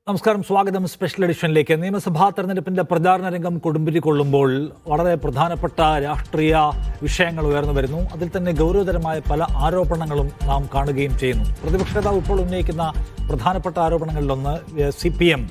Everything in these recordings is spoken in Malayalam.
നമസ്കാരം, സ്വാഗതം സ്പെഷ്യൽ എഡിഷനിലേക്ക്. നിയമസഭാ തെരഞ്ഞെടുപ്പിന്റെ പ്രചാരണ രംഗം കൊടുമ്പിരി കൊള്ളുമ്പോൾ വളരെ പ്രധാനപ്പെട്ട രാഷ്ട്രീയ വിഷയങ്ങൾ ഉയർന്നു വരുന്നു. അതിൽ തന്നെ ഗൗരവതരമായ പല ആരോപണങ്ങളും നാം കാണുകയും ചെയ്യുന്നു. പ്രതിപക്ഷ നേതാവ് ഇപ്പോൾ ഉന്നയിക്കുന്ന പ്രധാനപ്പെട്ട ആരോപണങ്ങളിലൊന്ന് CPM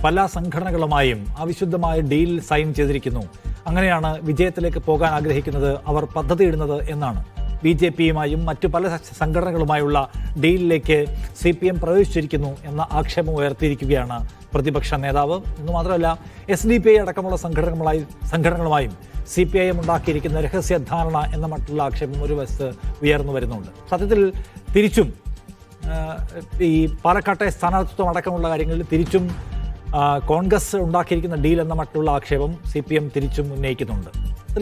പല സംഘടനകളുമായും അവിശുദ്ധമായ ഡീൽ സൈൻ ചെയ്തിരിക്കുന്നു. അങ്ങനെയാണ് വിജയത്തിലേക്ക് പോകാൻ ആഗ്രഹിക്കുന്നത് അവർ പദ്ധതിയിടുന്നത് എന്നാണ്. BJPയുമായും മറ്റു പല സംഘടനകളുമായുള്ള ഡീലിലേക്ക് CPM പ്രവേശിച്ചിരിക്കുന്നു എന്ന ആക്ഷേപം ഉയർത്തിയിരിക്കുകയാണ് പ്രതിപക്ഷ നേതാവ്. എന്ന് മാത്രമല്ല, SDPI അടക്കമുള്ള സംഘടനകളുമായും CPIM ഉണ്ടാക്കിയിരിക്കുന്ന രഹസ്യധാരണ എന്ന മറ്റുള്ള ആക്ഷേപം ഒരു വശത്ത് ഉയർന്നു വരുന്നുണ്ട്. സത്യത്തിൽ തിരിച്ചും ഈ പാലക്കാട്ടെ സ്ഥാനാർത്ഥിത്വം അടക്കമുള്ള കാര്യങ്ങളിൽ തിരിച്ചും കോൺഗ്രസ് ഉണ്ടാക്കിയിരിക്കുന്ന ഡീൽ എന്ന മറ്റുള്ള ആക്ഷേപം CPM തിരിച്ചും ഉന്നയിക്കുന്നുണ്ട്.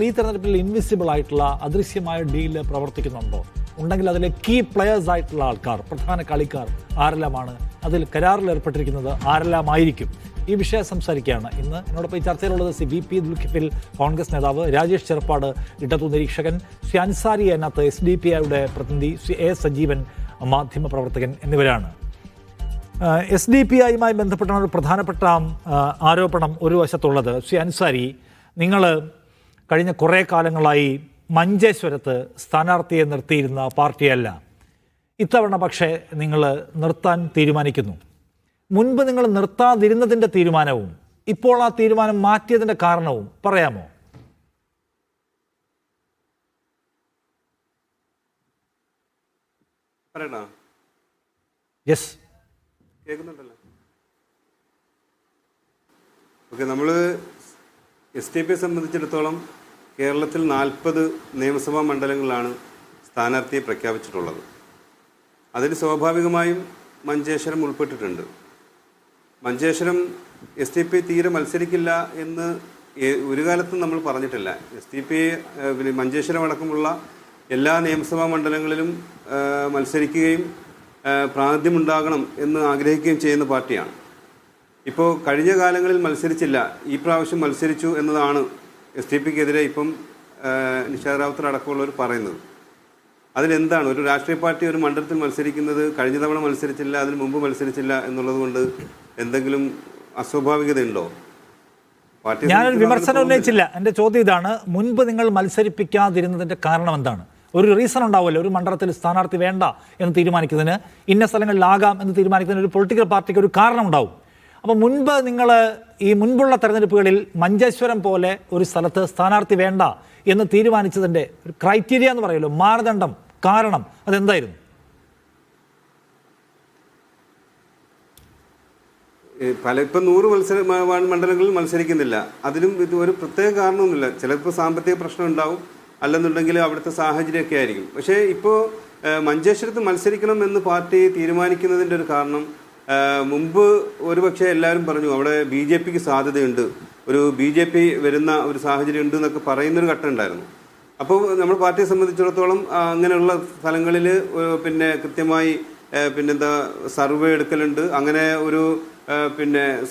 ഈ തെരഞ്ഞെടുപ്പിൽ ഇൻവിസിബിൾ ആയിട്ടുള്ള അദൃശ്യമായ ഡീൽ പ്രവർത്തിക്കുന്നുണ്ടോ? ഉണ്ടെങ്കിൽ അതിലെ കീ പ്ലെയേഴ്സ് ആയിട്ടുള്ള ആൾക്കാർ, പ്രധാന കളിക്കാർ ആരെല്ലാമാണ്? അതിൽ കരാറിൽ ഏർപ്പെട്ടിരിക്കുന്നത് ആരെല്ലാമായിരിക്കും? ഈ വിഷയം സംസാരിക്കുകയാണ് ഇന്ന് എന്നോടൊപ്പം ഈ ചർച്ചയിലുള്ളത് VP ദുൽഖിഫിൽ കോൺഗ്രസ് നേതാവ്, രാജേഷ് ചെറുപ്പാട് ഇടതു നിരീക്ഷകൻ, ശ്രീ അൻസാരി അനത്ത് SDPIയുടെ പ്രതിനിധി, ശ്രീ A സജീവൻ മാധ്യമപ്രവർത്തകൻ എന്നിവരാണ്. SDPIയുമായി ബന്ധപ്പെട്ട ഒരു പ്രധാനപ്പെട്ട ആരോപണം ഒരു വശത്തുള്ളത്, ശ്രീ അൻസാരി, നിങ്ങൾ കഴിഞ്ഞ കുറേ കാലങ്ങളായി മഞ്ചേശ്വരത്ത് സ്ഥാനാർത്ഥിയെ നിർത്തിയിരുന്ന പാർട്ടിയല്ല. ഇത്തവണ പക്ഷേ നിങ്ങൾ നിർത്താൻ തീരുമാനിക്കുന്നു. മുൻപ് നിങ്ങൾ നിർത്താതിരുന്നതിൻ്റെ തീരുമാനവും ഇപ്പോൾ ആ തീരുമാനം മാറ്റിയതിൻ്റെ കാരണവും പറയാമോ? യെസ്, കേൾക്കുന്നുണ്ടല്ലോ. ഓക്കെ, നമ്മൾ SDPയെ സംബന്ധിച്ചിടത്തോളം കേരളത്തിൽ 40 നിയമസഭാ മണ്ഡലങ്ങളിലാണ് സ്ഥാനാർത്ഥിയെ പ്രഖ്യാപിച്ചിട്ടുള്ളത്. അതിൽ സ്വാഭാവികമായും മഞ്ചേശ്വരം ഉൾപ്പെട്ടിട്ടുണ്ട്. മഞ്ചേശ്വരം SDPI തീരെ മത്സരിക്കില്ല എന്ന് ഒരു കാലത്തും നമ്മൾ പറഞ്ഞിട്ടില്ല. SDPI മഞ്ചേശ്വരം അടക്കമുള്ള എല്ലാ നിയമസഭാ മണ്ഡലങ്ങളിലും മത്സരിക്കുകയും പ്രാതിനിധ്യമുണ്ടാകണം എന്ന് ആഗ്രഹിക്കുകയും ചെയ്യുന്ന പാർട്ടിയാണ്. ഇപ്പോൾ കഴിഞ്ഞ കാലങ്ങളിൽ മത്സരിച്ചില്ല, ഈ പ്രാവശ്യം മത്സരിച്ചു എന്നതാണ് SDPയ്ക്കെതിരെ ഇപ്പം നിഷാദ് റാവുത്തർ അടക്കമുള്ളവർ പറയുന്നത്. അതിലെന്താണ്? ഒരു രാഷ്ട്രീയ പാർട്ടി ഒരു മണ്ഡലത്തിൽ മത്സരിക്കുന്നത്, കഴിഞ്ഞ തവണ മത്സരിച്ചില്ല, അതിന് മുമ്പ് മത്സരിച്ചില്ല എന്നുള്ളത് കൊണ്ട് എന്തെങ്കിലും അസ്വാഭാവികതയുണ്ടോ? ഞാനൊരു വിമർശനം ഉന്നയിച്ചില്ല. എൻ്റെ ചോദ്യം ഇതാണ്, മുൻപ് നിങ്ങൾ മത്സരിപ്പിക്കാതിരുന്നതിൻ്റെ കാരണം എന്താണ്? ഒരു റീസൺ ഉണ്ടാവുമല്ലോ. ഒരു മണ്ഡലത്തിൽ സ്ഥാനാർത്ഥി വേണ്ട എന്ന് തീരുമാനിക്കുന്നതിന്, ഇന്ന സ്ഥലങ്ങളിലാകാം എന്ന് തീരുമാനിക്കുന്നതിന് ഒരു പൊളിറ്റിക്കൽ പാർട്ടിക്ക് ഒരു കാരണം ഉണ്ടാവും. അപ്പോൾ മുൻപ് നിങ്ങൾ ഈ മുൻപുള്ള തെരഞ്ഞെടുപ്പുകളിൽ മഞ്ചേശ്വരം പോലെ ഒരു സ്ഥലത്ത് സ്ഥാനാർത്ഥി വേണ്ട എന്ന് തീരുമാനിച്ചതിൻ്റെ ഒരു ക്രൈറ്റീരിയ എന്ന് പറയുമല്ലോ, മാനദണ്ഡം, കാരണം അതെന്തായിരുന്നു? ഇപ്പം 100 മണ്ഡലങ്ങളിൽ മത്സരിക്കുന്നില്ല. അതിനും ഇത് ഒരു പ്രത്യേക കാരണമൊന്നുമില്ല. ചിലപ്പോൾ സാമ്പത്തിക പ്രശ്നം ഉണ്ടാവും, അല്ലെന്നുണ്ടെങ്കിൽ അവിടുത്തെ സാഹചര്യമൊക്കെ ആയിരിക്കും. പക്ഷേ ഇപ്പോൾ മഞ്ചേശ്വരത്ത് മത്സരിക്കണം എന്ന് പാർട്ടി തീരുമാനിക്കുന്നതിൻ്റെ ഒരു കാരണം, മുമ്പ് ഒരുപക്ഷെ എല്ലാവരും പറഞ്ഞു അവിടെ BJPക്ക് സാധ്യതയുണ്ട്, ഒരു BJP വരുന്ന ഒരു സാഹചര്യം ഉണ്ട് എന്നൊക്കെ പറയുന്നൊരു ഘട്ടം ഉണ്ടായിരുന്നു. അപ്പോൾ നമ്മൾ പാർട്ടിയെ സംബന്ധിച്ചിടത്തോളം അങ്ങനെയുള്ള സ്ഥലങ്ങളിൽ പിന്നെ കൃത്യമായി സർവേ എടുക്കലുണ്ട്. അങ്ങനെ ഒരു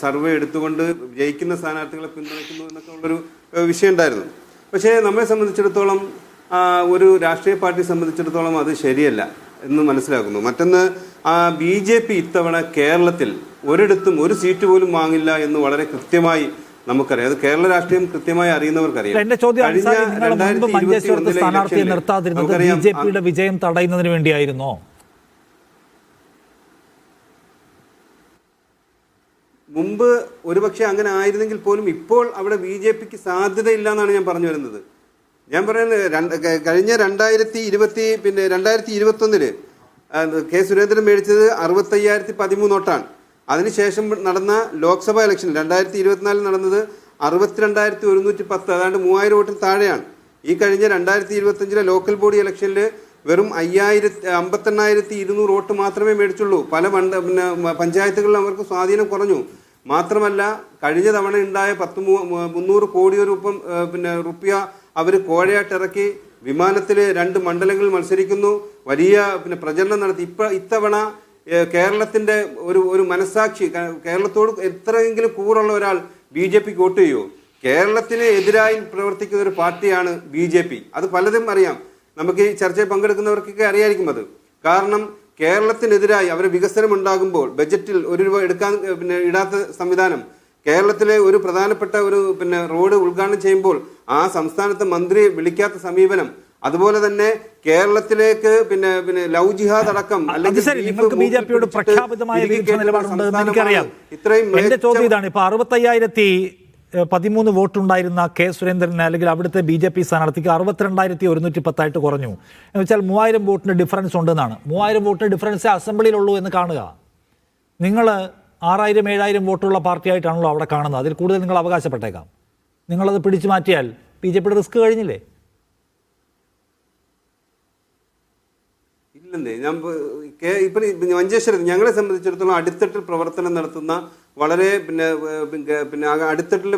സർവേ എടുത്തുകൊണ്ട് ജയിക്കുന്ന സ്ഥാനാർത്ഥികളെ പിന്തുണയ്ക്കുന്നു എന്നൊക്കെ ഉള്ളൊരു വിഷയം ഉണ്ടായിരുന്നു. പക്ഷേ നമ്മെ സംബന്ധിച്ചിടത്തോളം, ഒരു രാഷ്ട്രീയ പാർട്ടിയെ സംബന്ധിച്ചിടത്തോളം അത് ശരിയല്ല എന്ന് മനസ്സിലാക്കുന്നു. മറ്റൊന്ന്, BJP ഇത്തവണ കേരളത്തിൽ ഒരിടത്തും ഒരു സീറ്റ് പോലും വാങ്ങില്ല എന്ന് വളരെ കൃത്യമായി നമുക്കറിയാം. അത് കേരള രാഷ്ട്രീയം കൃത്യമായി അറിയുന്നവർക്കറിയാം. BJPയുടെ വിജയം തടയുന്നതിന് വേണ്ടിയായിരുന്നോ? മുമ്പ് ഒരുപക്ഷെ അങ്ങനെ ആയിരുന്നെങ്കിൽ പോലും ഇപ്പോൾ അവിടെ BJPക്ക് സാധ്യതയില്ല എന്നാണ് ഞാൻ പറഞ്ഞു വരുന്നത്. ഞാൻ പറയുന്നത്, കഴിഞ്ഞ 2021 K സുരേന്ദ്രൻ മേടിച്ചത് 65,013 വോട്ടാണ്. അതിനുശേഷം നടന്ന ലോക്സഭാ ഇലക്ഷൻ 2024 നടന്നത് 62,110, അതാണ്ട് 3000 വോട്ടിൽ താഴെയാണ്. ഈ കഴിഞ്ഞ 2025 ലോക്കൽ ബോഡി ഇലക്ഷനിൽ വെറും 58,200 വോട്ട് മാത്രമേ മേടിച്ചുള്ളൂ. പല പഞ്ചായത്തുകളിൽ അവർക്ക് സ്വാധീനം കുറഞ്ഞു. മാത്രമല്ല, കഴിഞ്ഞ തവണ ഉണ്ടായ 300 കോടി റുപ്യ അവർ കോഴയായിട്ടിറക്കി വിമാനത്തിൽ 2 മണ്ഡലങ്ങളിൽ മത്സരിക്കുന്നു, വലിയ പ്രചരണം നടത്തി. ഇത്തവണ കേരളത്തിൻ്റെ ഒരു മനസ്സാക്ഷി, കേരളത്തോട് എത്രയെങ്കിലും കൂറുള്ള ഒരാൾ BJPക്ക് വോട്ട് ചെയ്യുമോ? കേരളത്തിന് എതിരായി പ്രവർത്തിക്കുന്ന ഒരു പാർട്ടിയാണ് BJP. അത് പലതും അറിയാം, നമുക്ക് ഈ ചർച്ചയിൽ പങ്കെടുക്കുന്നവർക്കൊക്കെ അറിയായിരിക്കും അത്. കാരണം കേരളത്തിനെതിരായി അവരെ വികസനം ഉണ്ടാകുമ്പോൾ ബജറ്റിൽ ₹1 എടുക്കാൻ ഇടാത്ത സംവിധാനം, കേരളത്തിലെ ഒരു പ്രധാനപ്പെട്ട റോഡ് ഉദ്ഘാടനം ചെയ്യുമ്പോൾ ആ സംസ്ഥാനത്തെ മന്ത്രിയെ വിളിക്കാത്ത സമീപനം, അതുപോലെ തന്നെ കേരളത്തിലേക്ക് ലവ് ജിഹാദ് അടക്കം ബിജെപിയോട് പ്രഖ്യാപിതമായ നിലപാടുണ്ടെന്ന് എനിക്കറിയാം. എന്റെ ചോദ്യം ഇതാണ്, ഇപ്പൊ 65,013 വോട്ടുണ്ടായിരുന്ന കെ സുരേന്ദ്രന് അല്ലെങ്കിൽ അവിടുത്തെ BJP സ്ഥാനാർത്ഥിക്ക് 62,110 കുറഞ്ഞു എന്ന് വെച്ചാൽ 3000 വോട്ടിന് ഡിഫറൻസ് ഉണ്ടെന്നാണ്. 3000 വോട്ടിന് ഡിഫറൻസ് അസംബ്ലിയിലുള്ളൂ എന്ന് കാണുക. നിങ്ങൾ 6,000-7,000 വോട്ടുള്ള പാർട്ടിയായിട്ടാണല്ലോ അവിടെ കാണുന്നത്. അതിൽ കൂടുതൽ നിങ്ങൾ അവകാശപ്പെട്ടേക്കാം. നിങ്ങളത് പിടിച്ചു മാറ്റിയാൽ BJPയുടെ റിസ്ക് കഴിഞ്ഞില്ലേ? ഇല്ലെന്നേ, ഇപ്പം മഞ്ചേശ്വരത്ത് ഞങ്ങളെ സംബന്ധിച്ചിടത്തോളം അടിത്തട്ടിൽ പ്രവർത്തനം നടത്തുന്ന വളരെ അടിത്തട്ടിൽ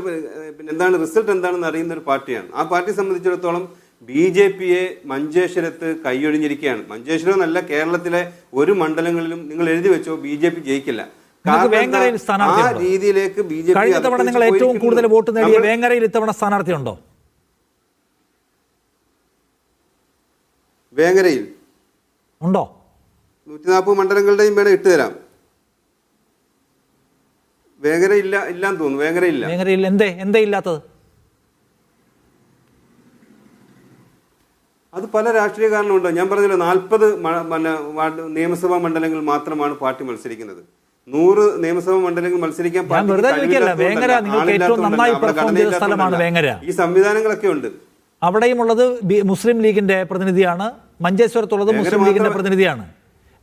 എന്താണ് റിസൾട്ട് എന്താണെന്ന് അറിയുന്ന ഒരു പാർട്ടിയാണ്. ആ പാർട്ടിയെ സംബന്ധിച്ചിടത്തോളം BJPയെ മഞ്ചേശ്വരത്ത് കൈയൊഴിഞ്ഞിരിക്കുകയാണ്. മഞ്ചേശ്വരം എന്നല്ല, കേരളത്തിലെ ഒരു മണ്ഡലങ്ങളിലും നിങ്ങൾ എഴുതി വെച്ചോ BJP ജയിക്കില്ല. ആ രീതിയിലേക്ക് കഴിഞ്ഞ തവണ നിങ്ങൾ ഏറ്റവും കൂടുതൽ വോട്ട് നേടിയ വേങ്ങരയിൽ ഇത്തവണ സ്ഥാനാർത്ഥി ഉണ്ടോ? വേങ്ങരയിൽ ഉണ്ടോ? 140 മണ്ഡലങ്ങളുടെയും വേണം ഇട്ടുതരാം. വേങ്ങര ഇല്ലാന്ന് തോന്നുന്നു. വേങ്ങരയിൽ എന്തേ ഇല്ലാത്തത്? അത് പല രാഷ്ട്രീയ കാരണമുണ്ടോ. ഞാൻ പറഞ്ഞല്ലോ, 40 നിയമസഭാ മണ്ഡലങ്ങൾ മാത്രമാണ് പാർട്ടി മത്സരിക്കുന്നത്. 100 നിയമസഭാ മണ്ഡലങ്ങൾ മത്സരിക്കാൻ ഈ സംവിധാനങ്ങളൊക്കെ ഉണ്ട്. അവിടെയും ഉള്ളത് മുസ്ലിം ലീഗിന്റെ പ്രതിനിധിയാണ്, മഞ്ചേശ്വരത്തുള്ളത് മുസ്ലിം ലീഗിന്റെ പ്രതിനിധിയാണ്.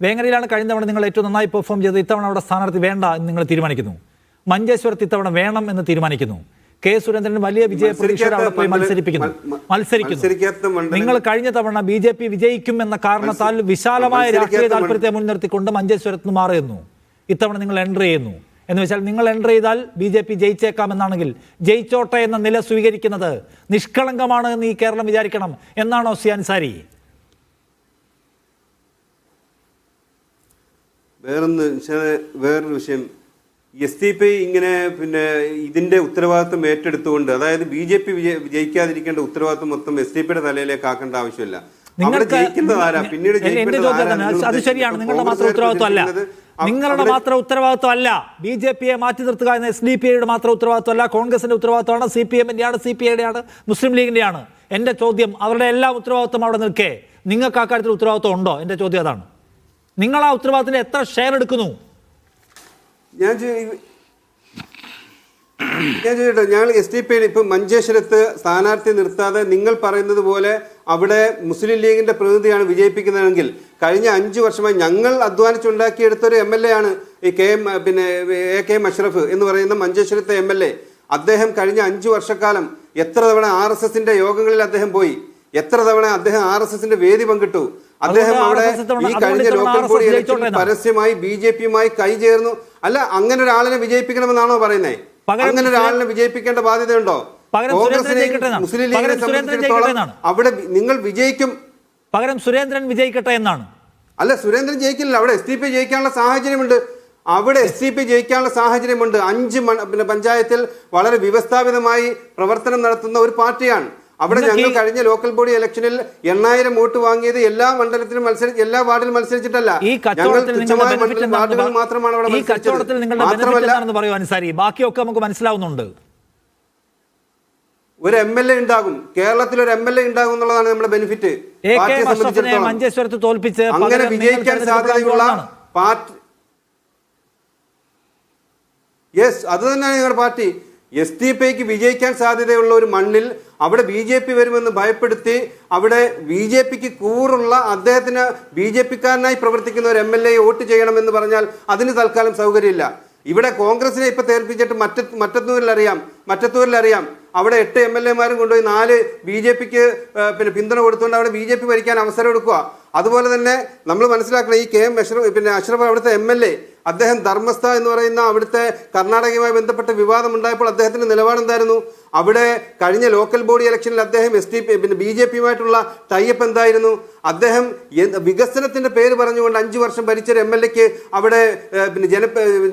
വേങ്ങരയിലാണ് കഴിഞ്ഞ തവണ നിങ്ങൾ ഏറ്റവും നന്നായി പെർഫോം ചെയ്ത്. ഇത്തവണ അവിടെ സ്ഥാനാർത്ഥി വേണ്ട എന്ന് നിങ്ങൾ തീരുമാനിക്കുന്നു. മഞ്ചേശ്വരത്ത് ഇത്തവണ വേണം എന്ന് തീരുമാനിക്കുന്നു. കെ സുരേന്ദ്രൻ വലിയ വിജയ പ്രതീക്ഷയോടെ അവിടെ പോയി മത്സരിക്കുന്നു. നിങ്ങൾ കഴിഞ്ഞ തവണ BJP വിജയിക്കും എന്ന കാരണത്താൽ വിശാലമായ രാഷ്ട്രീയ താല്പര്യത്തെ മുൻനിർത്തിക്കൊണ്ട് മഞ്ചേശ്വരത്ത് നിന്ന് മാറുന്നു. ഇത്തവണ നിങ്ങൾ എൻട്രി ചെയ്യുന്നു എന്ന് വെച്ചാൽ നിങ്ങൾ എൻട്രി ചെയ്താൽ BJP ജയിച്ചേക്കാം എന്നാണെങ്കിൽ ജയിച്ചോട്ടെ എന്ന നില സ്വീകരിക്കുന്നത് നിഷ്കളങ്കമാണ് എന്ന് ഈ കേരളം വിചാരിക്കണം എന്നാണോ സി അൻസാരി? വേറൊരു വിഷയം, SDP ഇങ്ങനെ ഇതിന്റെ ഉത്തരവാദിത്വം ഏറ്റെടുത്തുകൊണ്ട്, അതായത് BJP ജയിക്കാതിരിക്കേണ്ട ഉത്തരവാദിത്വം മൊത്തം SDP തലയിലേക്ക് ആക്കേണ്ട ആവശ്യമില്ല. അത് ശരിയാണ്, നിങ്ങളുടെ മാത്രം ഉത്തരവാദിത്വം അല്ല. BJPയെ മാറ്റി നിർത്തുക എന്ന SDPയുടെ മാത്രം ഉത്തരവാദിത്വമല്ല, കോൺഗ്രസിന്റെ ഉത്തരവാദിത്വമാണ്, CPM-ന്റെയാണ്, CPI-യുടെയാണ്, മുസ്ലിം ലീഗിന്റെയാണ്. എന്റെ ചോദ്യം, അവരുടെ എല്ലാ ഉത്തരവാദിത്വം അവിടെ നിൽക്കേ നിങ്ങൾക്ക് ആ കാര്യത്തിൽ ഉത്തരവാദിത്വം ഉണ്ടോ? എന്റെ ചോദ്യം അതാണ്. നിങ്ങൾ ആ ഉത്തരവാദിത്തത്തിന് എത്ര ഷെയർ എടുക്കുന്നു? ഞാൻ ചോദിക്കട്ടെ, ഞങ്ങൾ SDP-യിൽ ഇപ്പം മഞ്ചേശ്വരത്ത് സ്ഥാനാർത്ഥി നിർത്താതെ നിങ്ങൾ പറയുന്നത് പോലെ അവിടെ മുസ്ലിം ലീഗിന്റെ പ്രതിനിധിയാണ് വിജയിപ്പിക്കുന്നതെങ്കിൽ കഴിഞ്ഞ 5 വർഷമായി ഞങ്ങൾ അധ്വാനിച്ചുണ്ടാക്കിയെടുത്തൊരു MLA ആണ് ഈ AK അഷ്റഫ് എന്ന് പറയുന്ന മഞ്ചേശ്വരത്തെ MLA. അദ്ദേഹം കഴിഞ്ഞ 5 വർഷക്കാലം എത്ര തവണ RSSന്റെ യോഗങ്ങളിൽ അദ്ദേഹം പോയി, എത്ര തവണ അദ്ദേഹം RSSന്റെ വേദി പങ്കിട്ടു. അദ്ദേഹം അവിടെ ഈ കഴിഞ്ഞ ലോക്കൽ ബോഡി ഇലക്ഷനിൽ പരസ്യമായി BJP-യുമായി കൈചേർന്നു. അല്ല, അങ്ങനെ ഒരാളിനെ വിജയിപ്പിക്കണമെന്നാണോ പറയുന്നത്? അങ്ങനെ ഒരാളിനെ വിജയിപ്പിക്കേണ്ട ബാധ്യതയുണ്ടോ? കോൺഗ്രസിനെയും മുസ്ലിം ലീഗിനെ സംബന്ധിച്ചിടത്തോളം അവിടെ നിങ്ങൾ വിജയിക്കും. പകരം സുരേന്ദ്രൻ വിജയിക്കട്ടെ എന്നാണ്. അല്ല, സുരേന്ദ്രൻ ജയിക്കില്ല. അവിടെ SDP ജയിക്കാനുള്ള സാഹചര്യമുണ്ട്. 5 പഞ്ചായത്തിൽ വളരെ വ്യവസ്ഥാപിതമായി പ്രവർത്തനം നടത്തുന്ന ഒരു പാർട്ടിയാണ്. അവിടെ ഞങ്ങൾ കഴിഞ്ഞ ലോക്കൽ ബോഡി ഇലക്ഷനിൽ 8000 വോട്ട് വാങ്ങിയത് എല്ലാ മണ്ഡലത്തിലും എല്ലാ വാർഡിലും മത്സരിച്ചിട്ടല്ല. വാർഡുകൾ മാത്രമാണ് അവിടെ മത്സരിച്ചത്. ബാക്കിയൊക്കെ നമുക്ക് മനസ്സിലാവുന്നുണ്ട്. ഒരു MLA ഉണ്ടാകും, കേരളത്തിൽ ഒരു MLA ഉണ്ടാകും എന്നുള്ളതാണ് നമ്മുടെ ബെനിഫിറ്റ്. മഞ്ചേശ്വരത്ത് തോൽപ്പിച്ച് അങ്ങനെ വിജയിക്കാൻ സാധ്യതയുള്ള പാർട്ടി, യെസ്, അത് തന്നെയാണ് ഞങ്ങളുടെ പാർട്ടി. SDP-ക്ക് വിജയിക്കാൻ സാധ്യതയുള്ള ഒരു മണ്ണിൽ അവിടെ BJP വരുമെന്ന് ഭയപ്പെടുത്തി അവിടെ BJPക്ക് കൂറുള്ള അദ്ദേഹത്തിന് BJP-ക്കാരനായി പ്രവർത്തിക്കുന്ന ഒരു MLA വോട്ട് ചെയ്യണമെന്ന് പറഞ്ഞാൽ അതിന് തൽക്കാലം സൗകര്യമില്ല. ഇവിടെ കോൺഗ്രസിനെ ഇപ്പൊ തേൽപ്പിച്ചിട്ട് മറ്റത്തൂരിൽ അറിയാം അവിടെ 8 MLA-മാരും കൊണ്ടുപോയി 4 BJP-ക്ക് പിന്തുണ കൊടുത്തുകൊണ്ട് അവിടെ BJP ഭരിക്കാൻ അവസരം എടുക്കുക. അതുപോലെ തന്നെ നമ്മൾ മനസ്സിലാക്കണം, ഈ KM അഷ്റഫ് അവിടുത്തെ MLA, അദ്ദേഹം ധർമ്മസ്ഥ എന്ന് പറയുന്ന അവിടുത്തെ കർണാടകയുമായി ബന്ധപ്പെട്ട വിവാദം ഉണ്ടായപ്പോൾ അദ്ദേഹത്തിന്റെ നിലപാടെന്തായിരുന്നു? അവിടെ കഴിഞ്ഞ ലോക്കൽ ബോഡി ഇലക്ഷനിൽ അദ്ദേഹം പിന്നെ BJP-യുമായിട്ടുള്ള ടൈപ്പ് എന്തായിരുന്നു? അദ്ദേഹം വികസനത്തിന്റെ പേര് പറഞ്ഞുകൊണ്ട് 5 വർഷം ഭരിച്ചൊരു MLA-ക്ക് അവിടെ പിന്നെ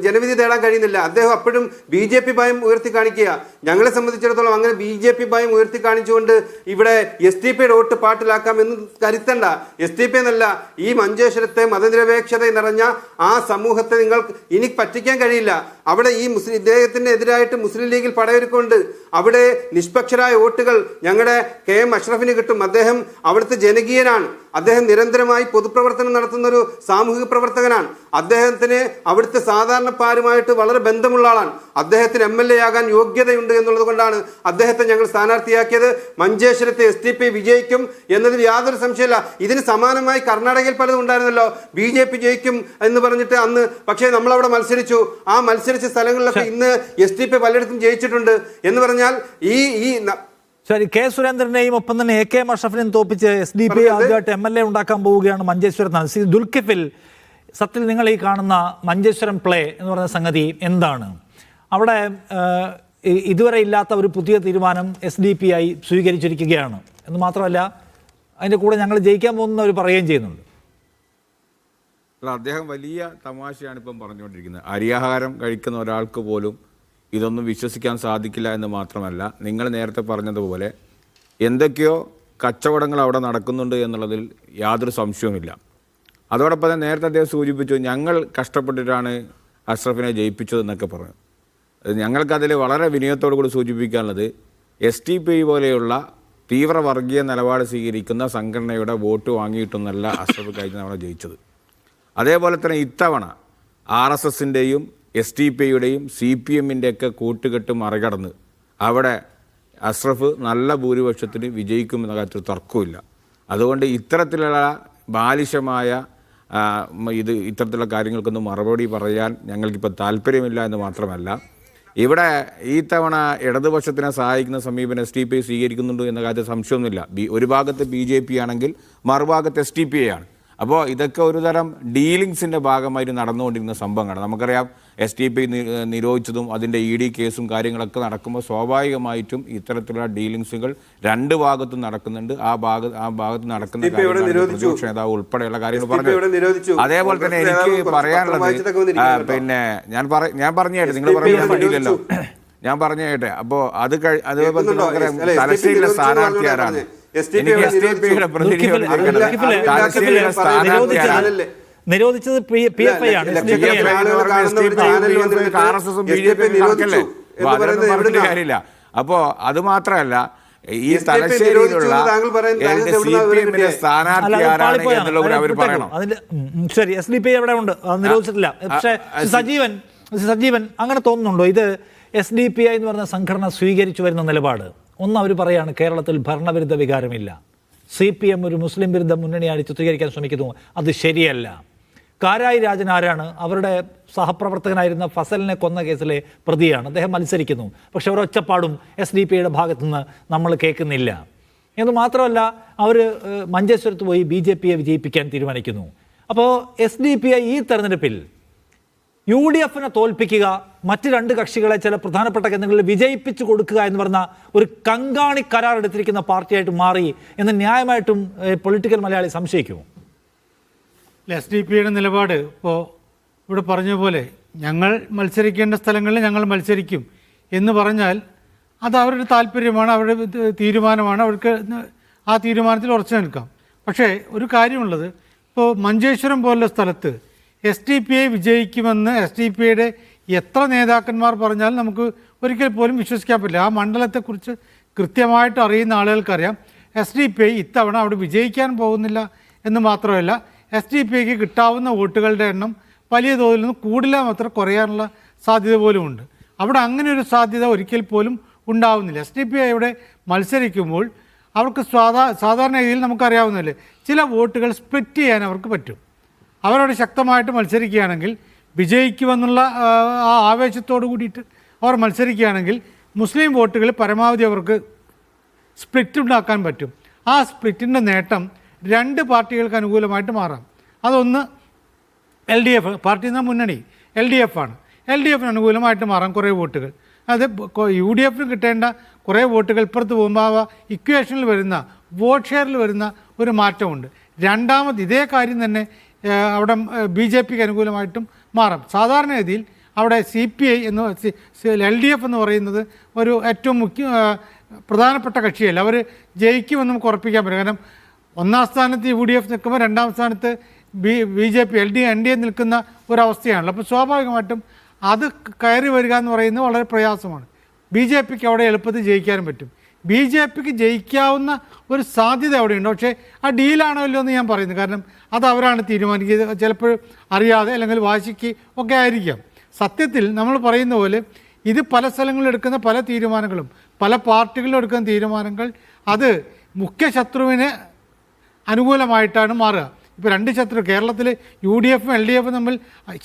ജനവിധി തേടാൻ കഴിയുന്നില്ല. അദ്ദേഹം അപ്പോഴും BJP ഭയം ഉയർത്തി കാണിക്കുക. ഞങ്ങളെ സംബന്ധിച്ചിടത്തോളം അങ്ങനെ BJP ഭയം ഉയർത്തി കാണിച്ചുകൊണ്ട് ഇവിടെ SDPയുടെ വോട്ട് പാട്ടിലാക്കാം എന്ന് കരുത്തണ്ട. SDP എന്നല്ല, ഈ മഞ്ചേശ്വരത്തെ മതനിരപേക്ഷത നിറഞ്ഞ ആ സമൂഹത്തെ നിങ്ങൾക്ക് ഇനി പറ്റിക്കാൻ കഴിയില്ല. അവിടെ ഈ ഇദ്ദേഹത്തിന് എതിരായിട്ട് മുസ്ലിം ലീഗിൽ പടയൊരുക്കുണ്ട്. അവിടെ നിഷ്പക്ഷരായ വോട്ടുകൾ ഞങ്ങളുടെ KM അഷ്റഫിന് കിട്ടും. അദ്ദേഹം അവിടുത്തെ ജനകീയനാണ്. അദ്ദേഹം നിരന്തരമായി പൊതുപ്രവർത്തനം നടത്തുന്ന ഒരു സാമൂഹിക പ്രവർത്തകനാണ്. അദ്ദേഹത്തിന് അവിടുത്തെ സാധാരണക്കാരുമായിട്ട് വളരെ ബന്ധമുള്ള ആളാണ്. അദ്ദേഹത്തിന് MLA ആകാൻ യോഗ്യതയുണ്ട് എന്നുള്ളത് കൊണ്ടാണ് അദ്ദേഹത്തെ ഞങ്ങൾ സ്ഥാനാർത്ഥിയാക്കിയത്. മഞ്ചേശ്വരത്തെ SDP വിജയിക്കും എന്നതിൽ യാതൊരു സംശയമില്ല. ഇതിന് സമാനമായി കർണാടകയിൽ പലതും ഉണ്ടായിരുന്നല്ലോ. BJP ജയിക്കും എന്ന് പറഞ്ഞിട്ട് അന്ന്, പക്ഷേ നമ്മളവിടെ മത്സരിച്ചു. ആ മത്സരിച്ച സ്ഥലങ്ങളിലൊക്കെ ഇന്ന് SDP പലയിടത്തും ജയിച്ചിട്ടുണ്ട് എന്ന് പറഞ്ഞാൽ ശരി, കെ സുരേന്ദ്രനെയും ഒപ്പം തന്നെ AKM അഷ്റഫിനെയും തോപ്പിച്ച് SDP ആദ്യമായിട്ട് MLA ഉണ്ടാക്കാൻ പോവുകയാണ് മഞ്ചേശ്വരത്താണ്. ദുൽഖിഫിൽ, സത്യത്തിൽ നിങ്ങൾ ഈ കാണുന്ന മഞ്ചേശ്വരം പ്ലേ എന്ന് പറയുന്ന സംഗതി എന്താണ്? അവിടെ ഇതുവരെ ഇല്ലാത്ത ഒരു പുതിയ തീരുമാനം SDP ആയി സ്വീകരിച്ചിരിക്കുകയാണ് എന്ന് മാത്രമല്ല, അതിൻ്റെ കൂടെ ഞങ്ങൾ ജയിക്കാൻ പോകുന്നവർ പറയുകയും ചെയ്യുന്നുണ്ട്. അദ്ദേഹം വലിയ തമാശയാണ് ഇപ്പം പറഞ്ഞുകൊണ്ടിരിക്കുന്നത്. അരിയാഹാരം കഴിക്കുന്ന ഒരാൾക്ക് പോലും ഇതൊന്നും വിശ്വസിക്കാൻ സാധിക്കില്ല എന്ന് മാത്രമല്ല, നിങ്ങൾ നേരത്തെ പറഞ്ഞതുപോലെ എന്തൊക്കെയോ കച്ചവടങ്ങൾ അവിടെ നടക്കുന്നുണ്ട് എന്നുള്ളതിൽ യാതൊരു സംശയവുമില്ല. അതോടൊപ്പം തന്നെ നേരത്തെ അദ്ദേഹം സൂചിപ്പിച്ചു, ഞങ്ങൾ കഷ്ടപ്പെട്ടിട്ടാണ് അഷ്റഫിനെ ജയിപ്പിച്ചതെന്നൊക്കെ പറഞ്ഞു. ഞങ്ങൾക്കതിൽ വളരെ വിനയത്തോടു കൂടി സൂചിപ്പിക്കാനുള്ളത്, SDP പോലെയുള്ള തീവ്ര വർഗീയ നിലപാട് സ്വീകരിക്കുന്ന സംഘടനയുടെ വോട്ട് വാങ്ങിയിട്ടൊന്നല്ല അഷ്റഫ് കഴിഞ്ഞ തവണ ജയിച്ചത്. അതേപോലെ തന്നെ ഇത്തവണ RSSൻ്റെയും SDP-യുടെയും CPM-ൻ്റെയൊക്കെ കൂട്ടുകെട്ട് മറികടന്ന് അവിടെ അഷ്റഫ് നല്ല ഭൂരിപക്ഷത്തിന് വിജയിക്കുമെന്ന കാര്യത്തിൽ തർക്കമില്ല. അതുകൊണ്ട് ഇത്തരത്തിലുള്ള ബാലിശമായ ഇത്തരത്തിലുള്ള കാര്യങ്ങൾക്കൊന്നും മറുപടി പറയാൻ ഞങ്ങൾക്കിപ്പോൾ താല്പര്യമില്ല എന്ന് മാത്രമല്ല, ഇവിടെ ഈ തവണ ഇടതുപക്ഷത്തിനെ സഹായിക്കുന്ന സമീപനം SDP സ്വീകരിക്കുന്നുണ്ട് എന്ന കാര്യത്തിൽ സംശയമൊന്നുമില്ല. ഒരു ഭാഗത്ത് BJP ആണെങ്കിൽ മറുഭാഗത്ത് SDP ആണ്. അപ്പോൾ ഇതൊക്കെ ഒരു തരം ഡീലിങ്സിൻ്റെ ഭാഗമായിട്ട് നടന്നുകൊണ്ടിരുന്ന സംഭവങ്ങളാണ്. നമുക്കറിയാം SDP നിരോധിച്ചതും അതിൻ്റെ ED കേസും കാര്യങ്ങളൊക്കെ നടക്കുമ്പോൾ സ്വാഭാവികമായിട്ടും ഇത്തരത്തിലുള്ള ഡീലിങ്സുകൾ രണ്ട് ഭാഗത്തും നടക്കുന്നുണ്ട്. ആ ഭാഗത്ത് നടക്കുന്ന പ്രതിപക്ഷ നേതാവ് ഉൾപ്പെടെയുള്ള കാര്യങ്ങൾ പറഞ്ഞു. അതേപോലെ തന്നെ എനിക്ക് പറയാനുള്ളത്, പിന്നെ ഞാൻ പറഞ്ഞു കേട്ടെ, നിങ്ങൾ പറയാൻ വേണ്ടിയില്ലല്ലോ, ഞാൻ പറഞ്ഞു കേട്ടെ. അപ്പോൾ അതേപോലെ തന്നെ തലശ്ശേരിയിലെ സ്ഥാനാർത്ഥി ആരാണ്? നിരോധിച്ചത് PFI ആണ്. കാര്യമില്ല. അപ്പോ അത് മാത്രമല്ല, ഈ തലശ്ശേരിയിലുള്ള CPM-ന്റെ സ്ഥാനാർത്ഥി ആരാണ് എന്നുള്ളത് അവർ പറയണം. ശരി, SDP എവിടെ ഉണ്ട്, നിരോധിച്ചിട്ടില്ല. പക്ഷേ സജീവൻ അങ്ങനെ തോന്നുന്നുണ്ടോ ഇത് SDP എന്ന് പറഞ്ഞ സംഘടന സ്വീകരിച്ചു വരുന്ന നിലപാട്? ഒന്ന്, അവർ പറയാണ് കേരളത്തിൽ ഭരണവിരുദ്ധ വികാരമില്ല, CPM ഒരു മുസ്ലിം വിരുദ്ധ മുന്നണിയായി ചിത്രീകരിക്കാൻ ശ്രമിക്കുന്നു, അത് ശരിയല്ല. കാരായി രാജൻ ആരാണ്? അവരുടെ സഹപ്രവർത്തകനായിരുന്ന ഫസലിനെ കൊന്ന കേസിലെ പ്രതിയാണ്. അദ്ദേഹം മത്സരിക്കുന്നു, പക്ഷെ ഒരൊച്ചപ്പാടും SDP-യുടെ ഭാഗത്തുനിന്ന് നമ്മൾ കേൾക്കുന്നില്ല. എന്ന് മാത്രമല്ല, അവർ മഞ്ചേശ്വരത്ത് പോയി BJP-യെ വിജയിപ്പിക്കാൻ തീരുമാനിക്കുന്നു. അപ്പോൾ SDP ഈ തെരഞ്ഞെടുപ്പിൽ UDF-നെ തോൽപ്പിക്കുക, മറ്റ് രണ്ട് കക്ഷികളെ ചില പ്രധാനപ്പെട്ട കേന്ദ്രങ്ങളിൽ വിജയിപ്പിച്ചു കൊടുക്കുക എന്ന് പറഞ്ഞ ഒരു കങ്കാണി കരാർ എടുത്തിരിക്കുന്ന പാർട്ടിയായിട്ട് മാറി എന്ന് ന്യായമായിട്ടും പൊളിറ്റിക്കൽ മലയാളി സംശയിക്കുമോ? SDP-യുടെ നിലപാട് ഇപ്പോൾ ഇവിടെ പറഞ്ഞ പോലെ ഞങ്ങൾ മത്സരിക്കേണ്ട സ്ഥലങ്ങളിൽ ഞങ്ങൾ മത്സരിക്കും എന്ന് പറഞ്ഞാൽ അത് അവരുടെ താല്പര്യമാണ്, അവരുടെ തീരുമാനമാണ്. അവർക്ക് ആ തീരുമാനത്തിൽ ഉറച്ചു നിൽക്കാം. പക്ഷേ ഒരു കാര്യമുള്ളത്, ഇപ്പോൾ മഞ്ചേശ്വരം പോലുള്ള സ്ഥലത്ത് SDP വിജയിക്കുമെന്ന് SDP-യുടെ എത്ര നേതാക്കന്മാർ പറഞ്ഞാലും നമുക്ക് ഒരിക്കൽ പോലും വിശ്വസിക്കാൻ പറ്റില്ല. ആ മണ്ഡലത്തെക്കുറിച്ച് കൃത്യമായിട്ട് അറിയുന്ന ആളുകൾക്കറിയാം SDP ഇത്തവണ അവിടെ വിജയിക്കാൻ പോകുന്നില്ല എന്ന് മാത്രമല്ല, SDP-ക്ക് കിട്ടാവുന്ന വോട്ടുകളുടെ എണ്ണം വലിയ തോതിൽ നിന്ന് കൂടില്ല, മാത്രം കുറയാനുള്ള സാധ്യത പോലുമുണ്ട്. അവിടെ അങ്ങനെ ഒരു സാധ്യത ഒരിക്കൽ പോലും ഉണ്ടാവുന്നില്ല. SDP അവിടെ മത്സരിക്കുമ്പോൾ അവർക്ക് സാധാരണ രീതിയിൽ നമുക്കറിയാവുന്നതല്ലേ, ചില വോട്ടുകൾ സ്പ്ലിറ്റ് ചെയ്യാൻ അവർക്ക് പറ്റും. അവരോട് ശക്തമായിട്ട് മത്സരിക്കുകയാണെങ്കിൽ, വിജയിക്കുമെന്നുള്ള ആ ആവേശത്തോടു കൂടിയിട്ട് അവർ മത്സരിക്കുകയാണെങ്കിൽ മുസ്ലിം വോട്ടുകൾ പരമാവധി അവർക്ക് സ്പ്ലിറ്റ് ഉണ്ടാക്കാൻ പറ്റും. ആ സ്പ്ലിറ്റിൻ്റെ നേട്ടം രണ്ട് പാർട്ടികൾക്ക് അനുകൂലമായിട്ട് മാറാം. അതൊന്ന് LDF, പാർട്ടി എന്ന മുന്നണി LDF ആണ്. LDF-ന് അനുകൂലമായിട്ട് മാറാം കുറേ വോട്ടുകൾ. അത് UDF-ന് കിട്ടേണ്ട കുറേ വോട്ടുകൾ ഇപ്പുറത്ത് പോകുമ്പോൾ ഇക്വേഷനിൽ വരുന്ന വോട്ട് ഷെയറിൽ വരുന്ന ഒരു മാറ്റമുണ്ട്. രണ്ടാമത് ഇതേ കാര്യം തന്നെ അവിടെ BJPക്ക് അനുകൂലമായിട്ടും മാറും. സാധാരണഗതിയിൽ അവിടെ CPI എന്ന് LDF എന്ന് പറയുന്നത് ഒരു ഏറ്റവും പ്രധാനപ്പെട്ട കക്ഷിയല്ല. അവർ ജയിക്കുമെന്ന് നമുക്ക് ഉറപ്പിക്കാൻ പറ്റും. കാരണം ഒന്നാം സ്ഥാനത്ത് UDF നിൽക്കുമ്പോൾ രണ്ടാം സ്ഥാനത്ത് BJP NDA നിൽക്കുന്ന ഒരവസ്ഥയാണല്ലോ. അപ്പോൾ സ്വാഭാവികമായിട്ടും അത് കയറി വരിക എന്ന് പറയുന്നത് വളരെ പ്രയാസമാണ്. BJPക്ക് അവിടെ എളുപ്പത്തിൽ ജയിക്കാനും പറ്റും. BJPക്ക് ജയിക്കാവുന്ന ഒരു സാധ്യത അവിടെയുണ്ട്. പക്ഷേ ആ ഡീലാണല്ലോ എന്ന് ഞാൻ പറയുന്നു. കാരണം അത് അവരാണ് തീരുമാനിക്കുന്നത്. ചിലപ്പോൾ അറിയാതെ അല്ലെങ്കിൽ വാശിക്ക് ഒക്കെ ആയിരിക്കാം. സത്യത്തിൽ നമ്മൾ പറയുന്ന പോലെ ഇത് പല സ്ഥലങ്ങളിൽ എടുക്കുന്ന പല തീരുമാനങ്ങളും പല പാർട്ടികളിലും എടുക്കുന്ന തീരുമാനങ്ങൾ അത് മുഖ്യ ശത്രുവിന് അനുകൂലമായിട്ടാണ് മാറുക. ഇപ്പോൾ രണ്ട് ശത്രു കേരളത്തിൽ UDFും LDFും തമ്മിൽ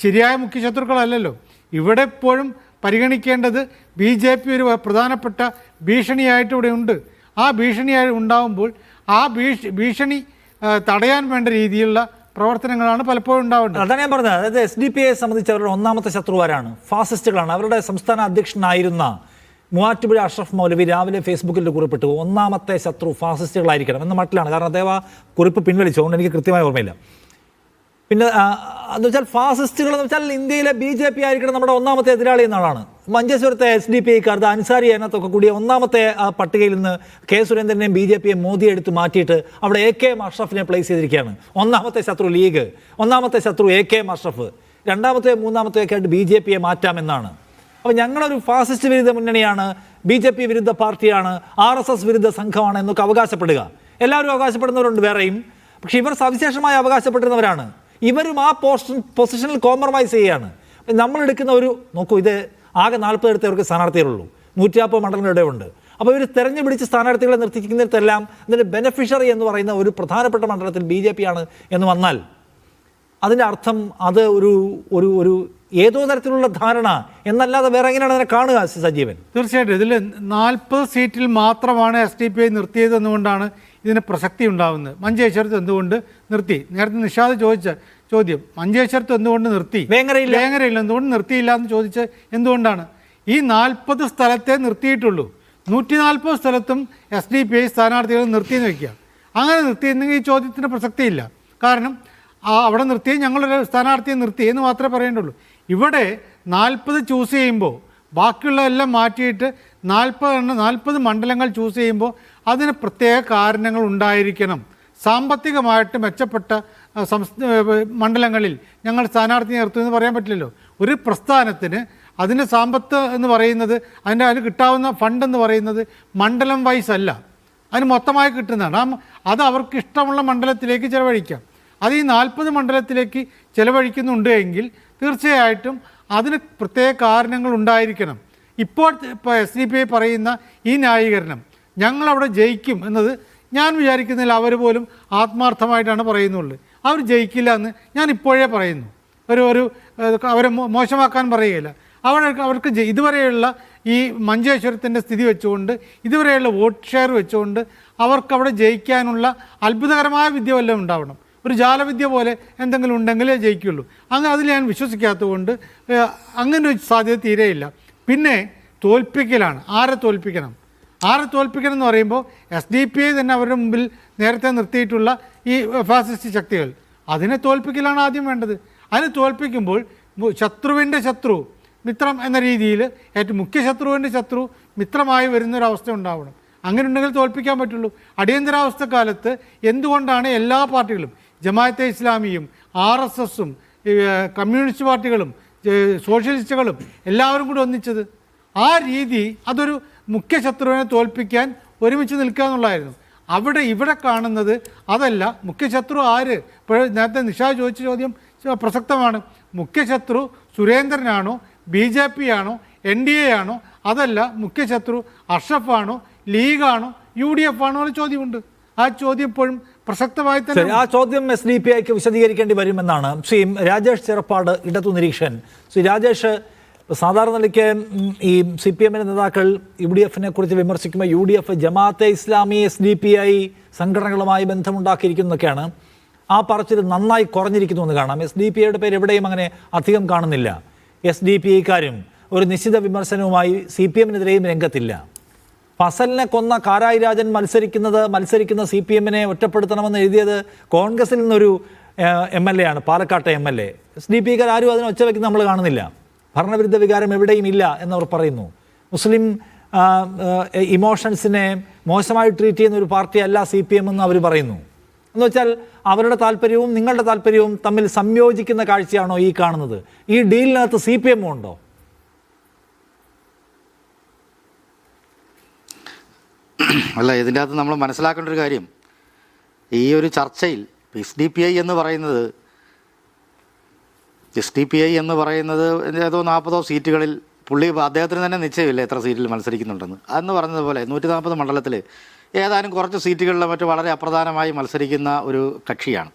ശരിയായ മുഖ്യ ശത്രുക്കളല്ലല്ലോ. ഇവിടെ എപ്പോഴും പരിഗണിക്കേണ്ടത് BJP ഒരു പ്രധാനപ്പെട്ട ഭീഷണിയായിട്ട് ഇവിടെ ഉണ്ട്. ആ ഭീഷണിയായി ഉണ്ടാകുമ്പോൾ ആ ഭീഷണി തടയാൻ വേണ്ട രീതിയിലുള്ള പ്രവർത്തനങ്ങളാണ് പലപ്പോഴും ഉണ്ടാവേണ്ടത്. അതാണ് ഞാൻ പറഞ്ഞത്. അതായത് SDPയെ സംബന്ധിച്ച് അവരുടെ ഒന്നാമത്തെ ശത്രുവാരാണ്? ഫാസിസ്റ്റുകളാണ്. അവരുടെ സംസ്ഥാന അധ്യക്ഷനായിരുന്ന മൂവാറ്റുപുഴ അഷ്റഫ് മൗലവി രാവിലെ ഫേസ്ബുക്കിൽ കുറിപ്പിട്ടു, ഒന്നാമത്തെ ശത്രു ഫാസിസ്റ്റുകളായിരിക്കണം എന്ന മട്ടിലാണ്. കാരണം അദ്ദേഹം ആ കുറിപ്പ് പിൻവലിച്ചുകൊണ്ട് എനിക്ക് കൃത്യമായ ഓർമ്മയില്ല. പിന്നെ എന്ന് വെച്ചാൽ ഫാസിസ്റ്റുകൾ എന്ന് വെച്ചാൽ ഇന്ത്യയിലെ BJP ആയിരിക്കണം നമ്മുടെ ഒന്നാമത്തെ എതിരാളി എന്നാളാണ്. മഞ്ചേശ്വരത്തെ SDPക്കാരുടെ അൻസാരി അതിനകത്തൊക്കെ കൂടിയ ഒന്നാമത്തെ ആ പട്ടികയിൽ നിന്ന് K. സുരേന്ദ്രനെയും BJPയെ മോദി എടുത്ത് മാറ്റിയിട്ട് അവിടെ AK അഷ്റഫിനെ പ്ലേസ് ചെയ്തിരിക്കുകയാണ്. ഒന്നാമത്തെ ശത്രു ലീഗ്, ഒന്നാമത്തെ ശത്രു AK അഷ്റഫ്, രണ്ടാമത്തെ മൂന്നാമത്തെയൊക്കെ ആയിട്ട് BJPയെ മാറ്റാമെന്നാണ്. അപ്പോൾ ഞങ്ങളൊരു ഫാസിസ്റ്റ് വിരുദ്ധ മുന്നണിയാണ്, BJP വിരുദ്ധ പാർട്ടിയാണ്, RSS വിരുദ്ധ സംഘമാണ് എന്നൊക്കെ അവകാശപ്പെടുക. എല്ലാവരും അവകാശപ്പെടുന്നവരുണ്ട് വേറെയും. പക്ഷെ ഇവർ സവിശേഷമായി അവകാശപ്പെടുന്നവരാണ്. ഇവരും ആ പൊസിഷനിൽ കോംപ്രമൈസ് ചെയ്യുകയാണ്. നമ്മളെടുക്കുന്ന ഒരു നോക്കൂ, ഇത് ആകെ 40 ഇടത്തവർക്ക് സ്ഥാനാർത്ഥികളുള്ളൂ, 150 മണ്ഡലങ്ങളുടെ ഉണ്ട്. അപ്പോൾ ഇവർ തെരഞ്ഞു പിടിച്ച് സ്ഥാനാർത്ഥികളെ നിർത്തിക്കുന്നിടത്തെല്ലാം ഇതിൻ്റെ ബെനഫിഷ്യറി എന്ന് പറയുന്ന ഒരു പ്രധാനപ്പെട്ട മണ്ഡലത്തിൽ BJP ആണ് എന്ന് വന്നാൽ അതിൻ്റെ അർത്ഥം അത് ഒരു ഒരു ഒരു ഏതോ തരത്തിലുള്ള ധാരണ എന്നല്ലാതെ വേറെ എങ്ങനെയാണ് അതിനെ കാണുക സജീവൻ? തീർച്ചയായിട്ടും ഇതിൽ 40 സീറ്റിൽ മാത്രമാണ് SDPI നിർത്തിയതെന്നുകൊണ്ടാണ് ഇതിന് പ്രസക്തി ഉണ്ടാകുന്നത്. മഞ്ചേശ്വരത്ത് എന്തുകൊണ്ട് നിർത്തി? നേരത്തെ നിഷാദ് ചോദിച്ച ചോദ്യം, മഞ്ചേശ്വരത്ത് എന്തുകൊണ്ട് നിർത്തി, വേങ്ങരയിൽ എന്തുകൊണ്ട് നിർത്തിയില്ല എന്ന് ചോദിച്ച് എന്തുകൊണ്ടാണ്? ഈ 40 സ്ഥലത്തെ നിർത്തിയിട്ടുള്ളൂ. 140 സ്ഥലത്തും SDPI സ്ഥാനാർത്ഥികൾ നിർത്തിയെന്ന് വയ്ക്കുക. അങ്ങനെ നിർത്തിയെന്നെങ്കിൽ ഈ ചോദ്യത്തിന് പ്രസക്തിയില്ല. കാരണം അവിടെ നിർത്തി, ഞങ്ങളൊരു സ്ഥാനാർത്ഥിയെ നിർത്തി എന്ന് മാത്രമേ പറയേണ്ടുള്ളൂ. ഇവിടെ 40 ചൂസ് ചെയ്യുമ്പോൾ ബാക്കിയുള്ളതെല്ലാം മാറ്റിയിട്ട് 40 മണ്ഡലങ്ങൾ ചൂസ് ചെയ്യുമ്പോൾ അതിന് പ്രത്യേക കാരണങ്ങൾ ഉണ്ടായിരിക്കണം. സാമ്പത്തികമായിട്ട് മെച്ചപ്പെട്ട മണ്ഡലങ്ങളിൽ ഞങ്ങൾ സ്ഥാനാർത്ഥി നിർത്തുമെന്ന് പറയാൻ പറ്റില്ലല്ലോ. ഒരു പ്രസ്ഥാനത്തിന് അതിൻ്റെ സമ്പത്ത് എന്ന് പറയുന്നത്, അതിന് കിട്ടാവുന്ന ഫണ്ട് എന്ന് പറയുന്നത് മണ്ഡലം വൈസ് അല്ല, അതിന് മൊത്തമായി കിട്ടുന്നതാണ്. അത് അവർക്ക് ഇഷ്ടമുള്ള മണ്ഡലത്തിലേക്ക് ചിലവഴിക്കാം. അത് ഈ 40 മണ്ഡലത്തിലേക്ക് ചിലവഴിക്കുന്നുണ്ട് എങ്കിൽ തീർച്ചയായിട്ടും അതിന് പ്രത്യേക കാരണങ്ങൾ ഉണ്ടായിരിക്കണം. ഇപ്പോൾ SDPI പറയുന്ന ഈ ന്യായീകരണം ഞങ്ങളവിടെ ജയിക്കും എന്നത് ഞാൻ വിചാരിക്കുന്നില്ല അവർ പോലും ആത്മാർത്ഥമായിട്ടാണ് പറയുന്നുള്ളൂ. അവർ ജയിക്കില്ല എന്ന് ഞാൻ ഇപ്പോഴേ പറയുന്നു. അവരെ മോശമാക്കാൻ പറയുകയില്ല. അവർക്ക് ഇതുവരെയുള്ള ഈ മഞ്ചേശ്വരത്തിൻ്റെ സ്ഥിതി വെച്ചുകൊണ്ട്, ഇതുവരെയുള്ള വോട്ട് ഷെയർ വെച്ചുകൊണ്ട് അവർക്കവിടെ ജയിക്കാനുള്ള അത്ഭുതകരമായ വിദ്യ വല്ലതും ഉണ്ടാവണം. ഒരു ജാലവിദ്യ പോലെ എന്തെങ്കിലും ഉണ്ടെങ്കിലേ ജയിക്കുള്ളൂ. അതിൽ ഞാൻ വിശ്വസിക്കാത്തതുകൊണ്ട് അങ്ങനെ ഒരു സാധ്യത തീരെയില്ല. പിന്നെ തോൽപ്പിക്കലാണ്. ആരെ തോൽപ്പിക്കണം എന്ന് പറയുമ്പോൾ SDPI തന്നെ അവരുടെ മുമ്പിൽ നേരത്തെ നിർത്തിയിട്ടുള്ള ഈ ഫാസിസ്റ്റ് ശക്തികൾ, അതിനെ തോൽപ്പിക്കലാണ് ആദ്യം വേണ്ടത്. അതിനെ തോൽപ്പിക്കുമ്പോൾ ശത്രുവിൻ്റെ ശത്രു മിത്രം എന്ന രീതിയിൽ ഏറ്റവും മുഖ്യ ശത്രുവിൻ്റെ ശത്രു മിത്രമായി വരുന്നൊരവസ്ഥ ഉണ്ടാവണം. അങ്ങനെ ഉണ്ടെങ്കിൽ തോൽപ്പിക്കാൻ പറ്റുള്ളൂ. അടിയന്തരാവസ്ഥ കാലത്ത് എന്തുകൊണ്ടാണ് എല്ലാ പാർട്ടികളും, ജമാഅത്തെ ഇസ്ലാമിയും RSSും കമ്മ്യൂണിസ്റ്റ് പാർട്ടികളും സോഷ്യലിസ്റ്റുകളും എല്ലാവരും കൂടി ഒന്നിച്ചത്? ആ രീതി അതൊരു മുഖ്യ ശത്രുവിനെ തോൽപ്പിക്കാൻ ഒരുമിച്ച് നിൽക്കുക എന്നുള്ളതായിരുന്നു. ഇവിടെ കാണുന്നത് അതല്ല. മുഖ്യ ശത്രു ആര്? ഇപ്പോൾ നേരത്തെ നിഷാദ് ചോദിച്ച ചോദ്യം പ്രസക്തമാണ്. മുഖ്യ ശത്രു സുരേന്ദ്രനാണോ, BJP ആണോ, NDA ആണോ? അതല്ല, മുഖ്യ ശത്രു അഷ്റഫാണോ, ലീഗാണോ, UDF ആണോ എന്ന ചോദ്യമുണ്ട്. ആ ചോദ്യം ഇപ്പോഴും പ്രസക്തമായി തന്നെ. ആ ചോദ്യം SDPIക്ക് വിശദീകരിക്കേണ്ടി വരുമെന്നാണ് ശ്രീ രാജേഷ് ചെറുപ്പാട്, ഇടതു നിരീക്ഷൻ. ശ്രീ രാജേഷ്, സാധാരണ നിലയ്ക്ക് ഈ CPM നേതാക്കൾ UDFനെ കുറിച്ച് വിമർശിക്കുമ്പോൾ UDF ജമാഅത്തെ ഇസ്ലാമി SDPI സംഘടനകളുമായി ബന്ധമുണ്ടാക്കിയിരിക്കുന്നതൊക്കെയാണ്. ആ പറച്ചിൽ നന്നായി കുറഞ്ഞിരിക്കുന്നു എന്ന് കാണാം. SDPIയുടെ പേര് എവിടെയും അങ്ങനെ അധികം കാണുന്നില്ല. SDPIക്കാരും ഒരു നിശ്ചിത വിമർശനവുമായി CPMനെതിരെയും രംഗത്തില്ല. ഫസലിനെ കൊന്ന കാരായി രാജൻ മത്സരിക്കുന്ന CPM-നെ ഒറ്റപ്പെടുത്തണമെന്ന് എഴുതിയത് കോൺഗ്രസിൽ നിന്നൊരു MLA ആണ്, പാലക്കാട്ടെ MLA. SDP-കാർ ആരും അതിനെ ഒച്ചവെക്കുന്ന നമ്മൾ കാണുന്നില്ല. ഭരണവിരുദ്ധ വികാരം എവിടെയും ഇല്ല എന്നവർ പറയുന്നു. മുസ്ലിം ഇമോഷൻസിനെ മോശമായി ട്രീറ്റ് ചെയ്യുന്ന ഒരു പാർട്ടിയല്ല CPM എന്ന് അവർ പറയുന്നു. എന്ന് വെച്ചാൽ അവരുടെ താല്പര്യവും നിങ്ങളുടെ താല്പര്യവും തമ്മിൽ സംയോജിക്കുന്ന കാഴ്ചയാണോ ഈ കാണുന്നത്? ഈ ഡീലിനകത്ത് CPM ഉണ്ടോ? അല്ല, ഇതിൻ്റെ അകത്ത് നമ്മൾ മനസ്സിലാക്കേണ്ട ഒരു കാര്യം, ഈ ഒരു ചർച്ചയിൽ SDPI എന്ന് പറയുന്നത് ഏതോ 40 സീറ്റുകളിൽ പുള്ളി അദ്ദേഹത്തിന് തന്നെ നിശ്ചയമില്ല എത്ര സീറ്റിൽ മത്സരിക്കുന്നുണ്ടെന്ന്. അതെന്ന് പറഞ്ഞതുപോലെ 140 മണ്ഡലത്തിൽ ഏതാനും കുറച്ച് സീറ്റുകളിൽ മറ്റ് വളരെ അപ്രധാനമായി മത്സരിക്കുന്ന ഒരു കക്ഷിയാണ്.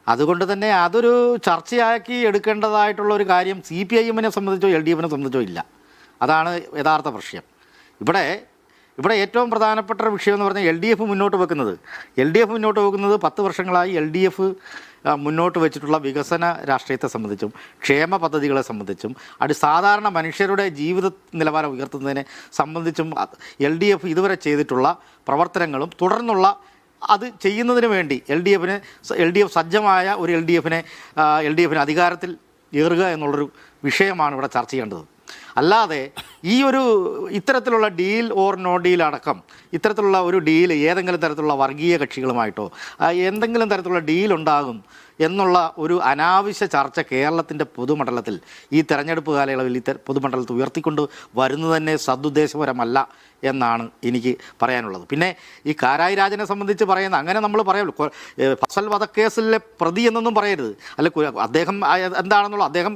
അതുകൊണ്ട് തന്നെ അതൊരു ചർച്ചയാക്കി എടുക്കേണ്ടതായിട്ടുള്ള ഒരു കാര്യം CPIM-നെ സംബന്ധിച്ചോ LDF-നെ സംബന്ധിച്ചോ ഇല്ല. അതാണ് യഥാർത്ഥ പ്രശ്നം. ഇവിടെ ഏറ്റവും പ്രധാനപ്പെട്ട ഒരു വിഷയം എന്ന് പറഞ്ഞാൽ LDF മുന്നോട്ട് വെക്കുന്നത് 10 വർഷങ്ങളായി LDF മുന്നോട്ട് വെച്ചിട്ടുള്ള വികസന രാഷ്ട്രീയത്തെ സംബന്ധിച്ചും ക്ഷേമ പദ്ധതികളെ സംബന്ധിച്ചും സാധാരണ മനുഷ്യരുടെ ജീവിത നിലവാരം ഉയർത്തുന്നതിനെ സംബന്ധിച്ചും LDF ഇതുവരെ ചെയ്തിട്ടുള്ള പ്രവർത്തനങ്ങളും തുടർന്നുള്ള അത് ചെയ്യുന്നതിന് വേണ്ടി LDF സജ്ജമായ ഒരു LDFനെ അധികാരത്തിൽ ഏറുക എന്നുള്ളൊരു വിഷയമാണ് ഇവിടെ ചർച്ച ചെയ്യേണ്ടത്. അല്ലാതെ ഈ ഒരു ഇത്തരത്തിലുള്ള ഡീൽ ഓർ നോ ഡീൽ അടക്കം ഇത്തരത്തിലുള്ള ഒരു ഡീൽ ഏതെങ്കിലും തരത്തിലുള്ള വർഗീയ കക്ഷികളുമായിട്ടോ എന്തെങ്കിലും തരത്തിലുള്ള ഡീൽ ഉണ്ടാകും എന്നുള്ള ഒരു അനാവശ്യ ചർച്ച കേരളത്തിൻ്റെ പൊതുമണ്ഡലത്തിൽ ഈ തെരഞ്ഞെടുപ്പ് കാലയളവിൽ പൊതുമണ്ഡലത്തിൽ ഉയർത്തിക്കൊണ്ട് വരുന്നത് തന്നെ സദുദ്ദേശപരമല്ല എന്നാണ് എനിക്ക് പറയാനുള്ളത്. പിന്നെ ഈ കാരായി രാജനെ സംബന്ധിച്ച് പറയുന്ന അങ്ങനെ നമ്മൾ പറയുള്ളൂ, ഫസൽ വധക്കേസിലെ പ്രതി എന്നൊന്നും പറയരുത്. അദ്ദേഹം എന്താണെന്നുള്ള അദ്ദേഹം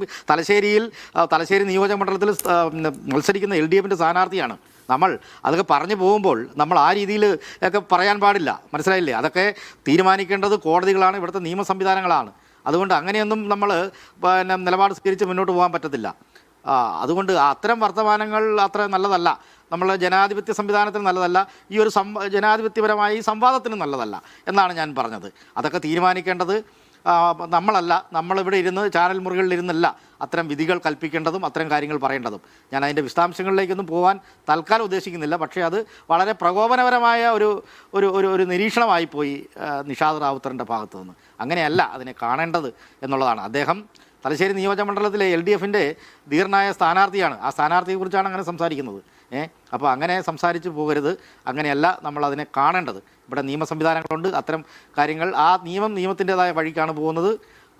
തലശ്ശേരി നിയോജക മണ്ഡലത്തിൽ മത്സരിക്കുന്ന LDF-ൻ്റെ സ്ഥാനാർത്ഥിയാണ്. നമ്മൾ അതൊക്കെ പറഞ്ഞു പോകുമ്പോൾ നമ്മൾ ആ രീതിയിൽ ഒക്കെ പറയാൻ പാടില്ല, മനസ്സിലായില്ലേ? അതൊക്കെ തീരുമാനിക്കേണ്ടത് കോടതികളാണ്, ഇവിടുത്തെ നിയമ സംവിധാനങ്ങളാണ്. അതുകൊണ്ട് അങ്ങനെയൊന്നും നമ്മൾ നിലപാട് സ്വീകരിച്ച് മുന്നോട്ട് പോകാൻ പറ്റത്തില്ല. അതുകൊണ്ട് അത്തരം വർത്തമാനങ്ങൾ അത്ര നല്ലതല്ല, നമ്മൾ ജനാധിപത്യ സംവിധാനത്തിന് നല്ലതല്ല, ഈ ഒരു ജനാധിപത്യപരമായി സംവാദത്തിന് നല്ലതല്ല എന്നാണ് ഞാൻ പറഞ്ഞത്. അതൊക്കെ തീരുമാനിക്കേണ്ടത് നമ്മളല്ല, നമ്മളിവിടെ ഇരുന്ന് ചാനൽ മുറികളിലിരുന്നല്ല അത്തരം വിധികൾ കൽപ്പിക്കേണ്ടതും അത്തരം കാര്യങ്ങൾ പറയേണ്ടതും. ഞാൻ അതിൻ്റെ വിശദാംശങ്ങളിലേക്കൊന്നും പോകാൻ തൽക്കാലം ഉദ്ദേശിക്കുന്നില്ല. പക്ഷേ അത് വളരെ പ്രകോപനപരമായ ഒരു നിരീക്ഷണമായി പോയി നിഷാദ് റാവുത്തറിൻ്റെ ഭാഗത്തു നിന്ന്. അങ്ങനെയല്ല അതിനെ കാണേണ്ടത് എന്നുള്ളതാണ്. അദ്ദേഹം തലശ്ശേരി നിയോജകമണ്ഡലത്തിലെ LDF-ൻ്റെ ധീരനായ സ്ഥാനാർത്ഥിയാണ്. ആ സ്ഥാനാർത്ഥിയെക്കുറിച്ചാണ് അങ്ങനെ സംസാരിക്കുന്നത്. അപ്പോൾ അങ്ങനെ സംസാരിച്ച് പോകരുത്, അങ്ങനെയല്ല നമ്മളതിനെ കാണേണ്ടത്. ഇവിടെ നിയമ സംവിധാനങ്ങളുണ്ട്, അത്തരം കാര്യങ്ങൾ ആ നിയമത്തിൻ്റെതായ വഴിക്കാണ് പോകുന്നത്.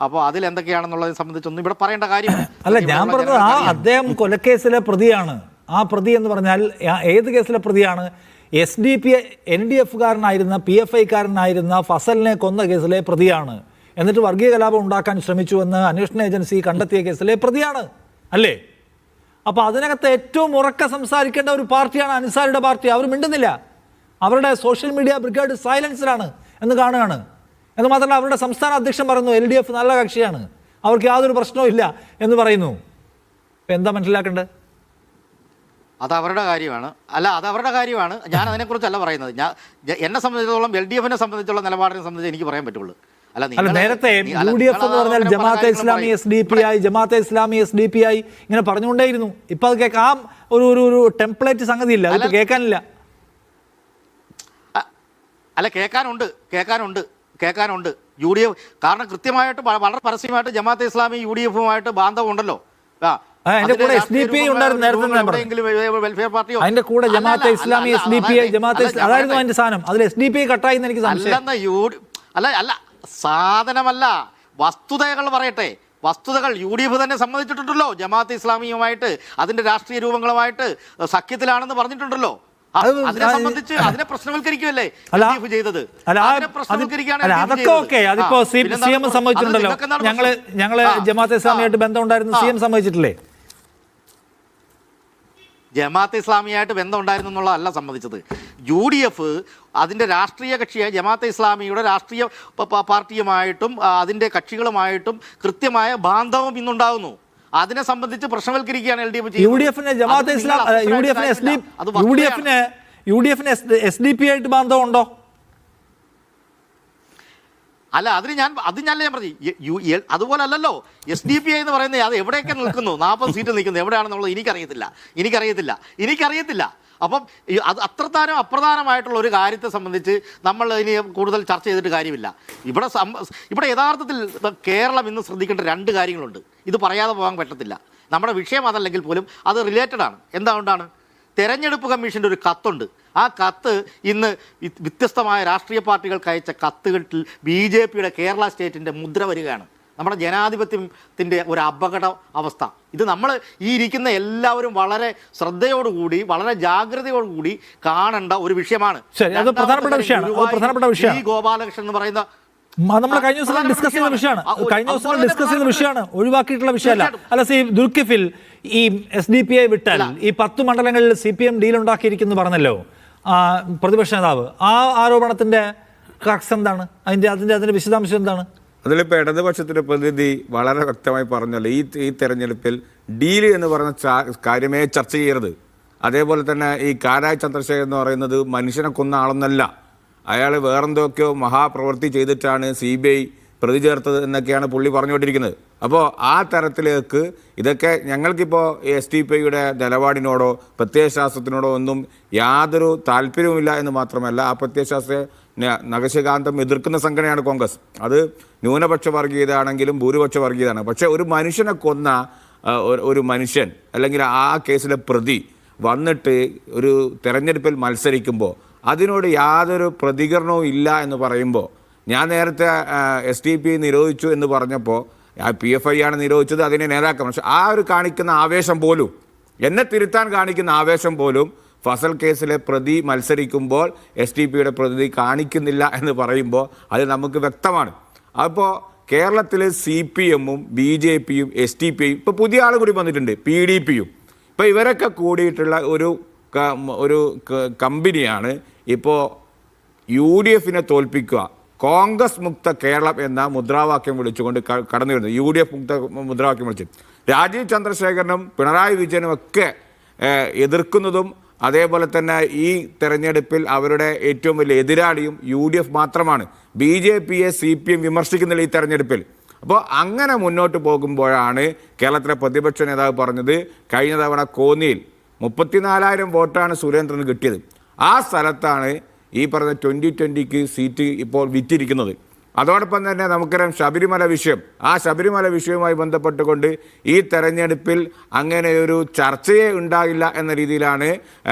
അപ്പോൾ അതിലെന്തൊക്കെയാണെന്നുള്ളതിനെ സംബന്ധിച്ചൊന്നും ഇവിടെ പറയേണ്ട കാര്യമില്ല. അല്ല, ഞാൻ പറഞ്ഞത് അദ്ദേഹം കൊലക്കേസിലെ പ്രതിയാണ്. ആ പ്രതി എന്ന് പറഞ്ഞാൽ ഏത് കേസിലെ പ്രതിയാണ്? LDF-കാരനായിരുന്ന PFI-കാരനായിരുന്ന ഫസലിനെ കൊന്ന കേസിലെ പ്രതിയാണ്. എന്നിട്ട് വർഗീയ കലാപം ഉണ്ടാക്കാൻ ശ്രമിച്ചുവെന്ന് അന്വേഷണ ഏജൻസി കണ്ടെത്തിയ കേസിലെ പ്രതിയാണ്, അല്ലേ? അപ്പോൾ അതിനകത്ത് ഏറ്റവും ഉറക്കെ സംസാരിക്കേണ്ട ഒരു പാർട്ടിയാണ് അൻസാരിയുടെ പാർട്ടി. അവർ മിണ്ടുന്നില്ല. അവരുടെ സോഷ്യൽ മീഡിയ ബ്രിഗേഡ് സൈലൻസിലാണ് എന്ന് കാണുകയാണ്. എന്ന് മാത്രമല്ല, അവരുടെ സംസ്ഥാന അധ്യക്ഷൻ പറയുന്നു LDF നല്ല കക്ഷിയാണ്, അവർക്ക് യാതൊരു പ്രശ്നവും ഇല്ല എന്ന് പറയുന്നു. എന്താ മനസ്സിലാക്കേണ്ടത്? അത് അവരുടെ കാര്യമാണ്. ഞാൻ അതിനെക്കുറിച്ചല്ല പറയുന്നത്. എന്നെ സംബന്ധിച്ചിടത്തോളം LDF-നെ സംബന്ധിച്ചുള്ള നിലപാടിനെ സംബന്ധിച്ച് എനിക്ക് പറയാൻ പറ്റുള്ളൂ. അല്ല, നേരത്തെ UDF എന്ന് പറഞ്ഞാൽ ജമാഅത്തെ ഇസ്ലാമി SDPI ഇങ്ങനെ പറഞ്ഞുകൊണ്ടേയിരുന്നു. ഇപ്പൊ അത് കേൾക്കാം, ഒരു ടെംപ്ലേറ്റ് സംഗതി ഇല്ല, അത് കേൾക്കാനില്ല. അല്ല, കേൾക്കാനുണ്ട് UDF. കാരണം കൃത്യമായിട്ട് വളരെ പരസ്യമായിട്ട് ജമാഅത്തെ ഇസ്ലാമി UDF-ഉമായിട്ട് ബാന്ധവമുണ്ടല്ലോ. അതിന്റെ കൂടെ SDPI ഉണ്ടായിരുന്നു നേരത്തെ. വെൽഫെയർ പാർട്ടിയോ അതിന്റെ കൂടെ ജമാഅത്തെ ഇസ്ലാമി SDPI അതായിരുന്നു അതിന്റെ സാധനം. അതിൽ SDPI കട്ടായി എന്ന് എനിക്ക് സംശയം. അല്ല, സാധനമല്ല, വസ്തുതകൾ പറയട്ടെ. വസ്തുതകൾ UDF തന്നെ സമ്മതിച്ചിട്ടുണ്ടല്ലോ, ജമാഅത്തെ ഇസ്ലാമിയുമായിട്ട് അതിന്റെ രാഷ്ട്രീയ രൂപങ്ങളുമായിട്ട് സഖ്യത്തിലാണെന്ന് പറഞ്ഞിട്ടുണ്ടല്ലോ. അതിനെ സംബന്ധിച്ച് അതിനെ പ്രശ്നവൽക്കരിക്കുകയല്ലേ ചെയ്തത്? അതൊക്കെ ഓക്കെ, അതിപ്പോ CM സമ്മതിച്ചിട്ടുണ്ടല്ലോ. ഞങ്ങള് ജമാഅത്തെ ഇസ്ലാമിയായിട്ട് ബന്ധമുണ്ടായിരുന്നു, CM സമ്മതിച്ചിട്ടില്ലേ? ജമാഅത്തെ ഇസ്ലാമിയായിട്ട് ബന്ധമുണ്ടായിരുന്നു എന്നുള്ളതല്ല സംബന്ധിച്ചത്. UDF അതിൻ്റെ രാഷ്ട്രീയ കക്ഷിയായ ജമാഅത്തെ ഇസ്ലാമിയുടെ രാഷ്ട്രീയ പാർട്ടിയുമായിട്ടും അതിൻ്റെ കക്ഷികളുമായിട്ടും കൃത്യമായ ബാന്ധവം ഇന്നുണ്ടാകുന്നു. അതിനെ സംബന്ധിച്ച് പ്രശ്നവൽക്കരിക്കുകയാണ് LDF UDF-ന് SDP ആയിട്ട് ബാന്ധവമുണ്ടോ? അല്ല, അത് ഞാൻ പറഞ്ഞു. അതുപോലെ അല്ലല്ലോ SDPI എന്ന് പറയുന്നത്. അത് എവിടെയൊക്കെ നിൽക്കുന്നു, 40 സീറ്റ് നിൽക്കുന്നു, എവിടെയാണെന്നുള്ളത് എനിക്കറിയത്തില്ല. അപ്പം അത് അത്രത്താനും അപ്രധാനമായിട്ടുള്ള ഒരു കാര്യത്തെ സംബന്ധിച്ച് നമ്മൾ ഇനി കൂടുതൽ ചർച്ച ചെയ്തിട്ട് കാര്യമില്ല. ഇവിടെ യഥാർത്ഥത്തിൽ കേരളം ഇന്ന് ശ്രദ്ധിക്കേണ്ട 2 കാര്യങ്ങളുണ്ട്. ഇത് പറയാതെ പോകാൻ പറ്റത്തില്ല. നമ്മുടെ വിഷയം അതല്ലെങ്കിൽ പോലും അത് റിലേറ്റഡ് ആണ്. എന്തുകൊണ്ടാണ്? തെരഞ്ഞെടുപ്പ് കമ്മീഷൻ്റെ ഒരു കത്തുണ്ട്. ആ കത്ത് ഇന്ന് വ്യത്യസ്തമായ രാഷ്ട്രീയ പാർട്ടികൾക്ക് അയച്ച കത്തുകളിൽ BJPയുടെ കേരള സ്റ്റേറ്റിൻ്റെ മുദ്ര വരികയാണ്. നമ്മുടെ ജനാധിപത്യത്തിൻ്റെ ഒരു അപകട അവസ്ഥ. ഇത് നമ്മൾ ഈ ഇരിക്കുന്ന എല്ലാവരും വളരെ ശ്രദ്ധയോടുകൂടി വളരെ ജാഗ്രതയോടുകൂടി കാണേണ്ട ഒരു വിഷയമാണ്. ഈ ഗോപാലകൃഷ്ണൻ എന്ന് പറയുന്ന നമ്മൾ കഴിഞ്ഞ ദിവസം ഡിസ്കസ് ചെയ്ത വിഷയമാണ്, ഒഴിവാക്കിയിട്ടുള്ള വിഷയമല്ല. അല്ല, ദുൽഖിഫിൽ ഈ SDPI വിട്ടാൽ ഈ 10 മണ്ഡലങ്ങളിൽ CPM ഡീൽ ഉണ്ടാക്കിയിരിക്കുന്നു പറഞ്ഞല്ലോ പ്രതിപക്ഷ നേതാവ്. ആ ആരോപണത്തിന്റെ ക്രക്സ് എന്താണ്? അതിന്റെ വിശദാംശം എന്താണ്? അതിലിപ്പോൾ ഇടതുപക്ഷത്തിന്റെ പ്രതിനിധി വളരെ വ്യക്തമായി പറഞ്ഞല്ലോ, ഈ തെരഞ്ഞെടുപ്പിൽ ഡീല് എന്ന് പറഞ്ഞ കാര്യമേ ചർച്ച ചെയ്യരുത്. അതേപോലെ തന്നെ ഈ കാരായി ചന്ദ്രശേഖരൻ എന്ന് പറയുന്നത് മനുഷ്യനെ കൊന്ന ആളൊന്നല്ല, അയാൾ വേറെന്തൊക്കെയോ മഹാപ്രവൃത്തി ചെയ്തിട്ടാണ് CBI പ്രതി ചേർത്തത് എന്നൊക്കെയാണ് പുള്ളി പറഞ്ഞുകൊണ്ടിരിക്കുന്നത്. അപ്പോൾ ആ തരത്തിലേക്ക് ഇതൊക്കെ ഞങ്ങൾക്കിപ്പോൾ SDPIയുടെ നിലപാടിനോടോ പ്രത്യയശാസ്ത്രത്തിനോടോ ഒന്നും യാതൊരു താല്പര്യവുമില്ല എന്ന് മാത്രമല്ല, ആ പ്രത്യയശാസ്ത്ര നഖശികാന്തം എതിർക്കുന്ന സംഘടനയാണ് കോൺഗ്രസ്. അത് ന്യൂനപക്ഷ വർഗീയത ആണെങ്കിലും ഭൂരിപക്ഷ വർഗീയതയാണ്. പക്ഷേ ഒരു മനുഷ്യനെ കൊന്ന ഒരു മനുഷ്യൻ അല്ലെങ്കിൽ ആ കേസിലെ പ്രതി വന്നിട്ട് ഒരു തെരഞ്ഞെടുപ്പിൽ മത്സരിക്കുമ്പോൾ അതിനോട് യാതൊരു പ്രതികരണവും ഇല്ല എന്ന് പറയുമ്പോൾ, ഞാൻ നേരത്തെ SDPI നിരോധിച്ചു എന്ന് പറഞ്ഞപ്പോൾ PFI ആണ് നിരോധിച്ചത്, അതിനെ നേതാക്കൾ. പക്ഷെ ആ ഒരു കാണിക്കുന്ന ആവേശം പോലും, എന്നെ തിരുത്താൻ കാണിക്കുന്ന ആവേശം പോലും ഫസൽ കേസിലെ പ്രതി മത്സരിക്കുമ്പോൾ SDPIയുടെ പ്രതി കാണിക്കുന്നില്ല എന്ന് പറയുമ്പോൾ അത് നമുക്ക് വ്യക്തമാണ്. അപ്പോൾ കേരളത്തിൽ CPM-ഉം BJPയും SDPIയും ഇപ്പോൾ പുതിയ ആൾ കൂടി വന്നിട്ടുണ്ട്, PDPയും. ഇപ്പോൾ ഇവരൊക്കെ കൂടിയിട്ടുള്ള ഒരു കമ്പനിയാണ് ഇപ്പോൾ UDF-നെ തോൽപ്പിക്കുക, കോൺഗ്രസ് മുക്ത കേരളം എന്ന മുദ്രാവാക്യം വിളിച്ചുകൊണ്ട് കടന്നു വരുന്നത്. UDF മുക്ത മുദ്രാവാക്യം വിളിച്ച് രാജീവ് ചന്ദ്രശേഖരനും പിണറായി വിജയനും ഒക്കെ എതിർക്കുന്നതും, അതേപോലെ തന്നെ ഈ തെരഞ്ഞെടുപ്പിൽ അവരുടെ ഏറ്റവും വലിയ എതിരാളിയും UDF മാത്രമാണ്. BJPയെ CPM വിമർശിക്കുന്നില്ല ഈ തെരഞ്ഞെടുപ്പിൽ. അപ്പോൾ അങ്ങനെ മുന്നോട്ട് പോകുമ്പോഴാണ് കേരളത്തിലെ പ്രതിപക്ഷ നേതാവ് പറഞ്ഞത്, കഴിഞ്ഞ തവണ കോന്നിയിൽ 34,000 വോട്ടാണ് സുരേന്ദ്രന് കിട്ടിയത്. ആ സ്ഥലത്താണ് ഈ പറഞ്ഞ 2020 സീറ്റ് ഇപ്പോൾ വിറ്റിരിക്കുന്നത്. അതോടൊപ്പം തന്നെ നമുക്കറിയാം ശബരിമല വിഷയം. ആ ശബരിമല വിഷയവുമായി ബന്ധപ്പെട്ടുകൊണ്ട് ഈ തെരഞ്ഞെടുപ്പിൽ അങ്ങനെ ഒരു ചർച്ചയെ ഉണ്ടാകില്ല എന്ന രീതിയിലാണ്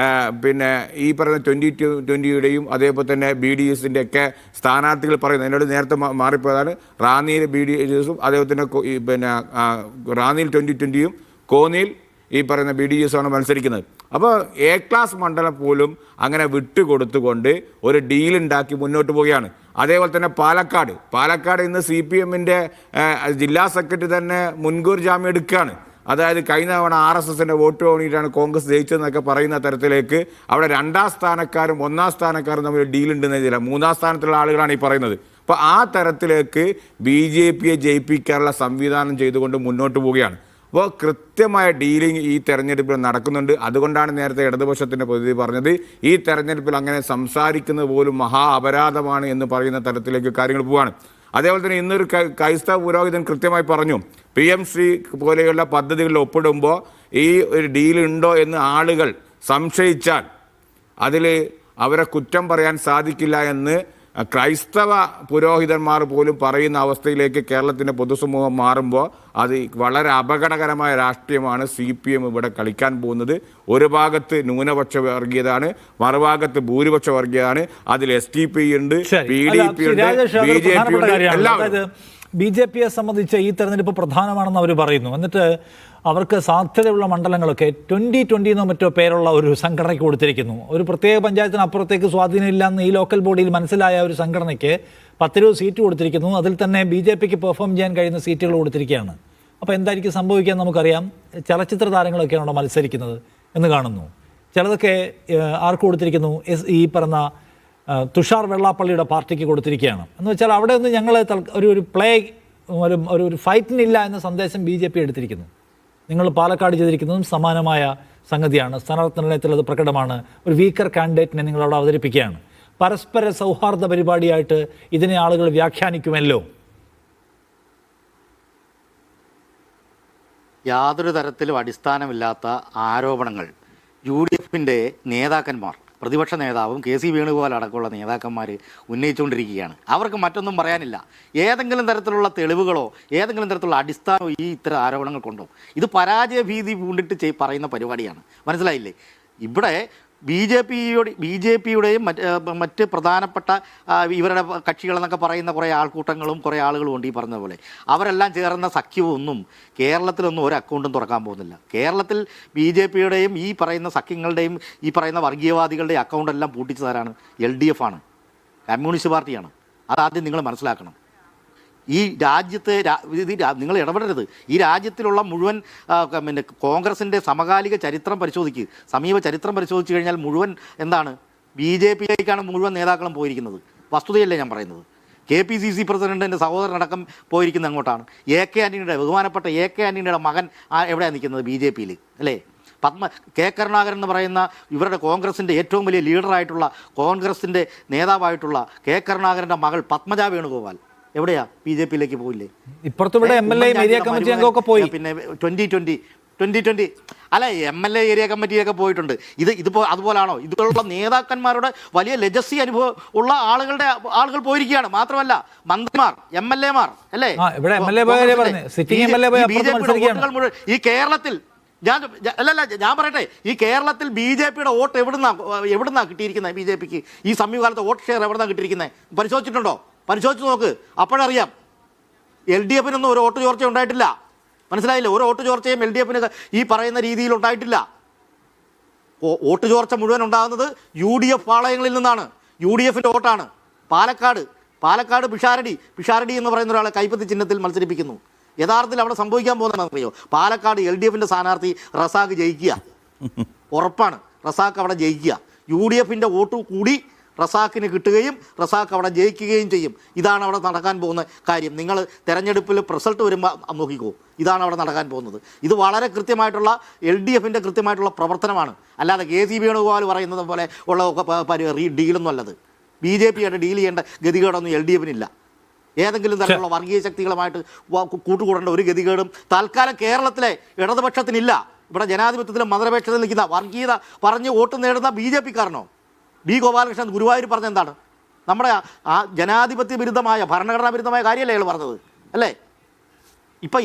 പിന്നെ ഈ പറഞ്ഞ 2020യുടെയും അതേപോലെ തന്നെ BDSൻ്റെ ഒക്കെ സ്ഥാനാർത്ഥികൾ പറയുന്നത്. എന്നോട് നേരത്തെ മാറിപ്പോയതാണ്. റാന്നിയിൽ BDSും അതേപോലെ തന്നെ പിന്നെ റാന്നിയിൽ 2020യും കോന്നിയിൽ ഈ പറയുന്ന BDSാണ് മത്സരിക്കുന്നത്. അപ്പോൾ A ക്ലാസ് മണ്ഡലം പോലും അങ്ങനെ വിട്ടുകൊടുത്തുകൊണ്ട് ഒരു ഡീലുണ്ടാക്കി മുന്നോട്ട് പോവുകയാണ്. അതേപോലെ തന്നെ പാലക്കാട് ഇന്ന് CPM-ൻ്റെ ജില്ലാ സെക്രട്ടറി തന്നെ മുൻകൂർ ജാമ്യം എടുക്കുകയാണ്. അതായത് കഴിഞ്ഞ തവണ RSSൻ്റെ വോട്ട് വാങ്ങിയിട്ടാണ് കോൺഗ്രസ് ജയിച്ചതെന്നൊക്കെ പറയുന്ന തരത്തിലേക്ക് അവിടെ 2ാം സ്ഥാനക്കാരും 1ാം സ്ഥാനക്കാരും തമ്മിൽ ഡീലുണ്ടെന്ന് ഇതില്ല. 3ാം സ്ഥാനത്തുള്ള ആളുകളാണ് ഈ പറയുന്നത്. അപ്പോൾ ആ തരത്തിലേക്ക് BJPയെ ജയിപ്പിക്കാനുള്ള സംവിധാനം ചെയ്തുകൊണ്ട് മുന്നോട്ട് പോവുകയാണ്. അപ്പോൾ കൃത്യമായ ഡീലിംഗ് ഈ തെരഞ്ഞെടുപ്പിൽ നടക്കുന്നുണ്ട്. അതുകൊണ്ടാണ് നേരത്തെ ഇടതുപക്ഷത്തിൻ്റെ പ്രതിനിധി പറഞ്ഞത്, ഈ തെരഞ്ഞെടുപ്പിൽ അങ്ങനെ സംസാരിക്കുന്നത് പോലും മഹാ അപരാധമാണ് എന്ന് പറയുന്ന തരത്തിലേക്ക് കാര്യങ്ങൾ പോവുകയാണ്. അതേപോലെ തന്നെ ഇന്നൊരു ക്രൈസ്തവ പുരോഹിതൻ കൃത്യമായി പറഞ്ഞു, PM ശ്രീ പോലെയുള്ള പദ്ധതികളിൽ ഒപ്പിടുമ്പോൾ ഈ ഒരു ഡീലുണ്ടോ എന്ന് ആളുകൾ സംശയിച്ചാൽ അതിൽ അവരെ കുറ്റം പറയാൻ സാധിക്കില്ല എന്ന് ക്രൈസ്തവ പുരോഹിതന്മാർ പോലും പറയുന്ന അവസ്ഥയിലേക്ക് കേരളത്തിൻ്റെ പൊതുസമൂഹം മാറുമ്പോൾ അത് വളരെ അപകടകരമായ രാഷ്ട്രീയമാണ് CPM ഇവിടെ കളിക്കാൻ പോകുന്നത്. ഒരു ഭാഗത്ത് ന്യൂനപക്ഷ വർഗീയതാണ്, മറുഭാഗത്ത് ഭൂരിപക്ഷ വർഗീയതാണ്. അതിൽ SDPI ഉണ്ട്, PDP ഉണ്ട്, BJP ഉണ്ട്, എല്ലാവരും. BJPയെ സംബന്ധിച്ച് ഈ തെരഞ്ഞെടുപ്പ് പ്രധാനമാണെന്ന് അവർ പറയുന്നു. എന്നിട്ട് അവർക്ക് സാധ്യതയുള്ള മണ്ഡലങ്ങളൊക്കെ 2020 എന്നോ മറ്റോ പേരുള്ള ഒരു സംഘടനയ്ക്ക് കൊടുത്തിരിക്കുന്നു. ഒരു പ്രത്യേക പഞ്ചായത്തിന് അപ്പുറത്തേക്ക് സ്വാധീനമില്ലെന്ന് ഈ ലോക്കൽ ബോഡിയിൽ മനസ്സിലായ ഒരു സംഘടനയ്ക്ക് 10-20 സീറ്റ് കൊടുത്തിരിക്കുന്നു. അതിൽ തന്നെ BJPക്ക് പെർഫോം ചെയ്യാൻ കഴിയുന്ന സീറ്റുകൾ കൊടുത്തിരിക്കുകയാണ്. അപ്പോൾ എന്തായിരിക്കും സംഭവിക്കാൻ നമുക്കറിയാം. ചലച്ചിത്ര താരങ്ങളൊക്കെയാണോ മത്സരിക്കുന്നത് എന്ന് കാണുന്നു. ചിലതൊക്കെ ആർക്ക് കൊടുത്തിരിക്കുന്നു? ഈ പറഞ്ഞ തുഷാർ വെള്ളാപ്പള്ളിയുടെ പാർട്ടിക്ക് കൊടുത്തിരിക്കുകയാണ്. എന്ന് വെച്ചാൽ അവിടെ ഒന്ന് ഞങ്ങൾ ഒരു പ്ലേ ഒരു ഫൈറ്റിനില്ല എന്ന സന്ദേശം BJP എടുത്തിരിക്കുന്നു. നിങ്ങൾ പാലക്കാട് ചെയ്തിരിക്കുന്നതും സമാനമായ സംഗതിയാണ്. സ്ഥാനാർത്ഥി നിർണയത്തിൽ അത് പ്രകടമാണ്. ഒരു വീക്കർ കാൻഡിഡേറ്റിനെ നിങ്ങൾ അവിടെ അവതരിപ്പിക്കുകയാണ്. പരസ്പര സൗഹാർദ്ദ പരിപാടിയായിട്ട് ഇതിനെ ആളുകൾ വ്യാഖ്യാനിക്കുമല്ലോ. യാതൊരു തരത്തിലും അടിസ്ഥാനമില്ലാത്ത ആരോപണങ്ങൾ UDF ിൻ്റെ നേതാക്കന്മാർ, പ്രതിപക്ഷ നേതാവും കെ സി വേണുഗോപാൽ അടക്കമുള്ള നേതാക്കന്മാർ ഉന്നയിച്ചുകൊണ്ടിരിക്കുകയാണ്. അവർക്ക് മറ്റൊന്നും പറയാനില്ല. ഏതെങ്കിലും തരത്തിലുള്ള തെളിവുകളോ ഏതെങ്കിലും തരത്തിലുള്ള അടിസ്ഥാനമോ ഈ ഇത്തരം ആരോപണങ്ങൾ കൊണ്ടോ ഇത് പരാജയ ഭീതി പൂണ്ടിട്ട് പറയുന്ന പരിപാടിയാണ്. മനസ്സിലായില്ലേ? ഇവിടെ ബി ജെ പിയുടെയും മറ്റ് പ്രധാനപ്പെട്ട ഇവരുടെ കക്ഷികളെന്നൊക്കെ പറയുന്ന കുറേ ആൾക്കൂട്ടങ്ങളും കുറേ ആളുകളും ഉണ്ട്. ഈ പറഞ്ഞ പോലെ അവരെല്ലാം ചേർന്ന സഖ്യമൊന്നും കേരളത്തിലൊന്നും ഒരു അക്കൗണ്ടും തുറക്കാൻ പോകുന്നില്ല. കേരളത്തിൽ ബി ജെ പിയുടെയും ഈ പറയുന്ന സഖ്യങ്ങളുടെയും ഈ പറയുന്ന വർഗീയവാദികളുടെയും അക്കൗണ്ടെല്ലാം പൂട്ടിച്ചതാരാണ്? LDF ആണ്, കമ്മ്യൂണിസ്റ്റ് പാർട്ടിയാണ്. അതാദ്യം നിങ്ങൾ മനസ്സിലാക്കണം. ഈ രാജ്യത്തെ നിങ്ങൾ ഇടപെടരുത്. ഈ രാജ്യത്തിലുള്ള മുഴുവൻ പിന്നെ കോൺഗ്രസിൻ്റെ സമകാലിക ചരിത്രം പരിശോധിക്കുക, സമീപ ചരിത്രം പരിശോധിച്ച് കഴിഞ്ഞാൽ മുഴുവൻ എന്താണ്? BJP-യിലേക്കാണ് മുഴുവൻ നേതാക്കളും പോയിരിക്കുന്നത്. വസ്തുതയല്ലേ ഞാൻ പറയുന്നത്? KPCC പ്രസിഡന്റിൻ്റെ സഹോദരനടക്കം പോയിരിക്കുന്നത് അങ്ങോട്ടാണ്. AK ആൻ്റണിയുടെ ബഹുമാനപ്പെട്ട AK ആൻ്റണിയുടെ മകൻ എവിടെയാണ് നിൽക്കുന്നത്? BJP-യിൽ അല്ലേ? K. കരുണാകരൻ എന്ന് പറയുന്ന ഇവരുടെ കോൺഗ്രസിൻ്റെ ഏറ്റവും വലിയ ലീഡറായിട്ടുള്ള കോൺഗ്രസിൻ്റെ നേതാവായിട്ടുള്ള K. കരുണാകരൻ്റെ മകൾ പത്മജ വേണുഗോപാൽ എവിടെയാ? BJP-യിലേക്ക് പോയില്ലേ? ഇപ്പുറത്തുവിടെ MLA ഏരിയ കമ്മിറ്റി അംഗമൊക്കെ പോയി. പിന്നെ 2020 അല്ല, MLA ഏരിയ കമ്മിറ്റിയൊക്കെ പോയിട്ടുണ്ട്. ഇതിപ്പോൾ അതുപോലാണോ? ഇതുപോലുള്ള നേതാക്കന്മാരുടെ വലിയ ലെജസി അനുഭവം ഉള്ള ആളുകൾ പോയിരിക്കുകയാണ്. മാത്രമല്ല മന്ത്രിമാർ, MLA-മാർ അല്ലേ? ഈ കേരളത്തിൽ ഞാൻ പറയട്ടെ, ഈ കേരളത്തിൽ BJP-യുടെ വോട്ട് എവിടുന്നാ കിട്ടിയിരിക്കുന്നത്? BJP-ക്ക് ഈ സമീപകാലത്തെ വോട്ട് ഷെയർ എവിടുന്നാ കിട്ടിയിരിക്കുന്നത്? പരിശോധിച്ചിട്ടുണ്ടോ? പരിശോധിച്ച് നോക്ക്, അപ്പോഴറിയാം. LDF-നൊന്നും ഒരു വോട്ട് ചോർച്ച ഉണ്ടായിട്ടില്ല. മനസ്സിലായില്ലേ? ഒരു വോട്ട് ചോർച്ചയും LDF-ന് ഈ പറയുന്ന രീതിയിൽ ഉണ്ടായിട്ടില്ല. വോട്ട് ചോർച്ച മുഴുവൻ ഉണ്ടാകുന്നത് UDF പാളയങ്ങളിൽ നിന്നാണ്. UDF-ൻ്റെ വോട്ടാണ്. പാലക്കാട് പിഷാരടി എന്ന് പറയുന്ന ഒരാളെ കൈപ്പത്തി ചിഹ്നത്തിൽ മത്സരിപ്പിക്കുന്നു. യഥാർത്ഥത്തിൽ അവിടെ സംഭവിക്കാൻ പോകുന്നതെന്നറിയോ? പാലക്കാട് LDF-ൻ്റെ സ്ഥാനാർത്ഥി റസാഖ് ജയിക്കുക ഉറപ്പാണ്. റസാഖ് അവിടെ ജയിക്കുക. UDF-ൻ്റെ വോട്ട് കൂടി റസാഖിന് കിട്ടുകയും റസാഖ് അവിടെ ജയിക്കുകയും ചെയ്യും. ഇതാണ് അവിടെ നടക്കാൻ പോകുന്ന കാര്യം. നിങ്ങൾ തെരഞ്ഞെടുപ്പിൽ റിസൾട്ട് വരുമ്പോൾ നോക്കിക്കോ, ഇതാണ് അവിടെ നടക്കാൻ പോകുന്നത്. ഇത് വളരെ കൃത്യമായിട്ടുള്ള LDF-ൻ്റെ കൃത്യമായിട്ടുള്ള പ്രവർത്തനമാണ്. അല്ലാതെ KC വേണുഗോപാൽ പറയുന്നത് പോലെ ഉള്ള ഡീലൊന്നും അല്ലത്. BJP-യുടെ ഡീൽ ചെയ്യേണ്ട ഗതികേടൊന്നും LDF-നില്ല. ഏതെങ്കിലും തരത്തിലുള്ള വർഗീയ ശക്തികളുമായിട്ട് കൂട്ടുകൂടേണ്ട ഒരു ഗതികേടും തൽക്കാലം കേരളത്തിലെ ഇടതുപക്ഷത്തിനില്ല. ഇവിടെ ജനാധിപത്യത്തിലും മതനിരപേക്ഷതയിൽ നിൽക്കുന്ന വർഗീയത പറഞ്ഞ് വോട്ട് നേടുന്ന BJP-കാരനോ? B. ഗോപാലകൃഷ്ണൻ ഗുരുവായൂർ പറഞ്ഞെന്താണ്? നമ്മുടെ ആ ജനാധിപത്യ വിരുദ്ധമായ ഭരണഘടനാ വിരുദ്ധമായ കാര്യമല്ലേ അയാൾ പറഞ്ഞത് അല്ലേ? ഇപ്പം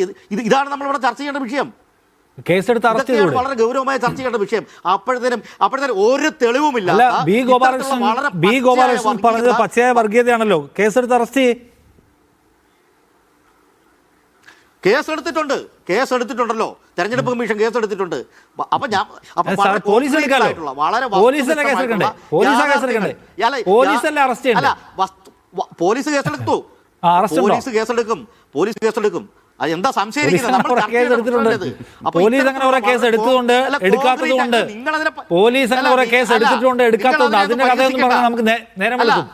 ഇതാണ് നമ്മളിവിടെ ചർച്ച ചെയ്യേണ്ട വിഷയം. വളരെ ഗൗരവമായ ചർച്ച ചെയ്യേണ്ട വിഷയം. അപ്പോഴത്തേനും ഒരു തെളിവുമില്ല. ബി ഗോപാലകൃഷ്ണൻ പറഞ്ഞത് പച്ചയായ വർഗീയതയാണല്ലോ. കേസെടുത്ത് അറസ്റ്റ് ചെയ്യേ. കേസെടുത്തിട്ടുണ്ടല്ലോ. തെരഞ്ഞെടുപ്പ് കമ്മീഷൻ കേസെടുത്തിട്ടുണ്ട്. അപ്പൊ പോലീസ് കേസെടുക്കും. അതെന്താ സംശയിക്കുന്നത്? നമുക്ക് നേരം വിളിക്കും.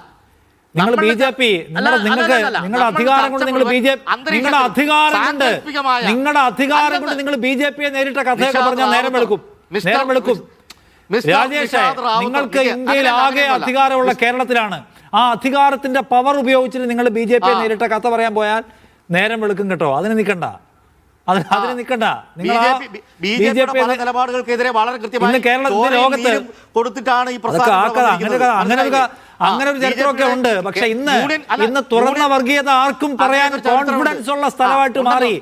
നിങ്ങൾ BJP നിങ്ങളുടെ അധികാരം കൊണ്ട് നിങ്ങളുടെ അധികാരം കൊണ്ട് നിങ്ങൾ BJP-യെ നേരിട്ട കഥയൊക്കെ പറഞ്ഞാൽ നേരം എടുക്കും. രാജേഷ്, നിങ്ങൾക്ക് ഇന്ത്യയിൽ ആകെ അധികാരമുള്ള കേരളത്തിലാണ്. ആ അധികാരത്തിന്റെ പവർ ഉപയോഗിച്ചിട്ട് നിങ്ങൾ BJP-യെ നേരിട്ട കഥ പറയാൻ പോയാൽ നേരം വെളുക്കും കേട്ടോ. അതിന് നിൽക്കണ്ട. നിലപാടുകൾക്കെതിരെ വളരെ കൃത്യമായി കേരളത്തിന്റെ ലോകത്ത് കൊടുത്തിട്ടാണ് ഈ അങ്ങനെ ഒരു ചരിത്രമൊക്കെ ഉണ്ട്. പക്ഷെ ഇന്ന് തുറന്ന വർഗീയത ആർക്കും പറയാൻ കോൺഫിഡൻസ് ഉള്ള സ്ഥലമായിട്ട് മാറി.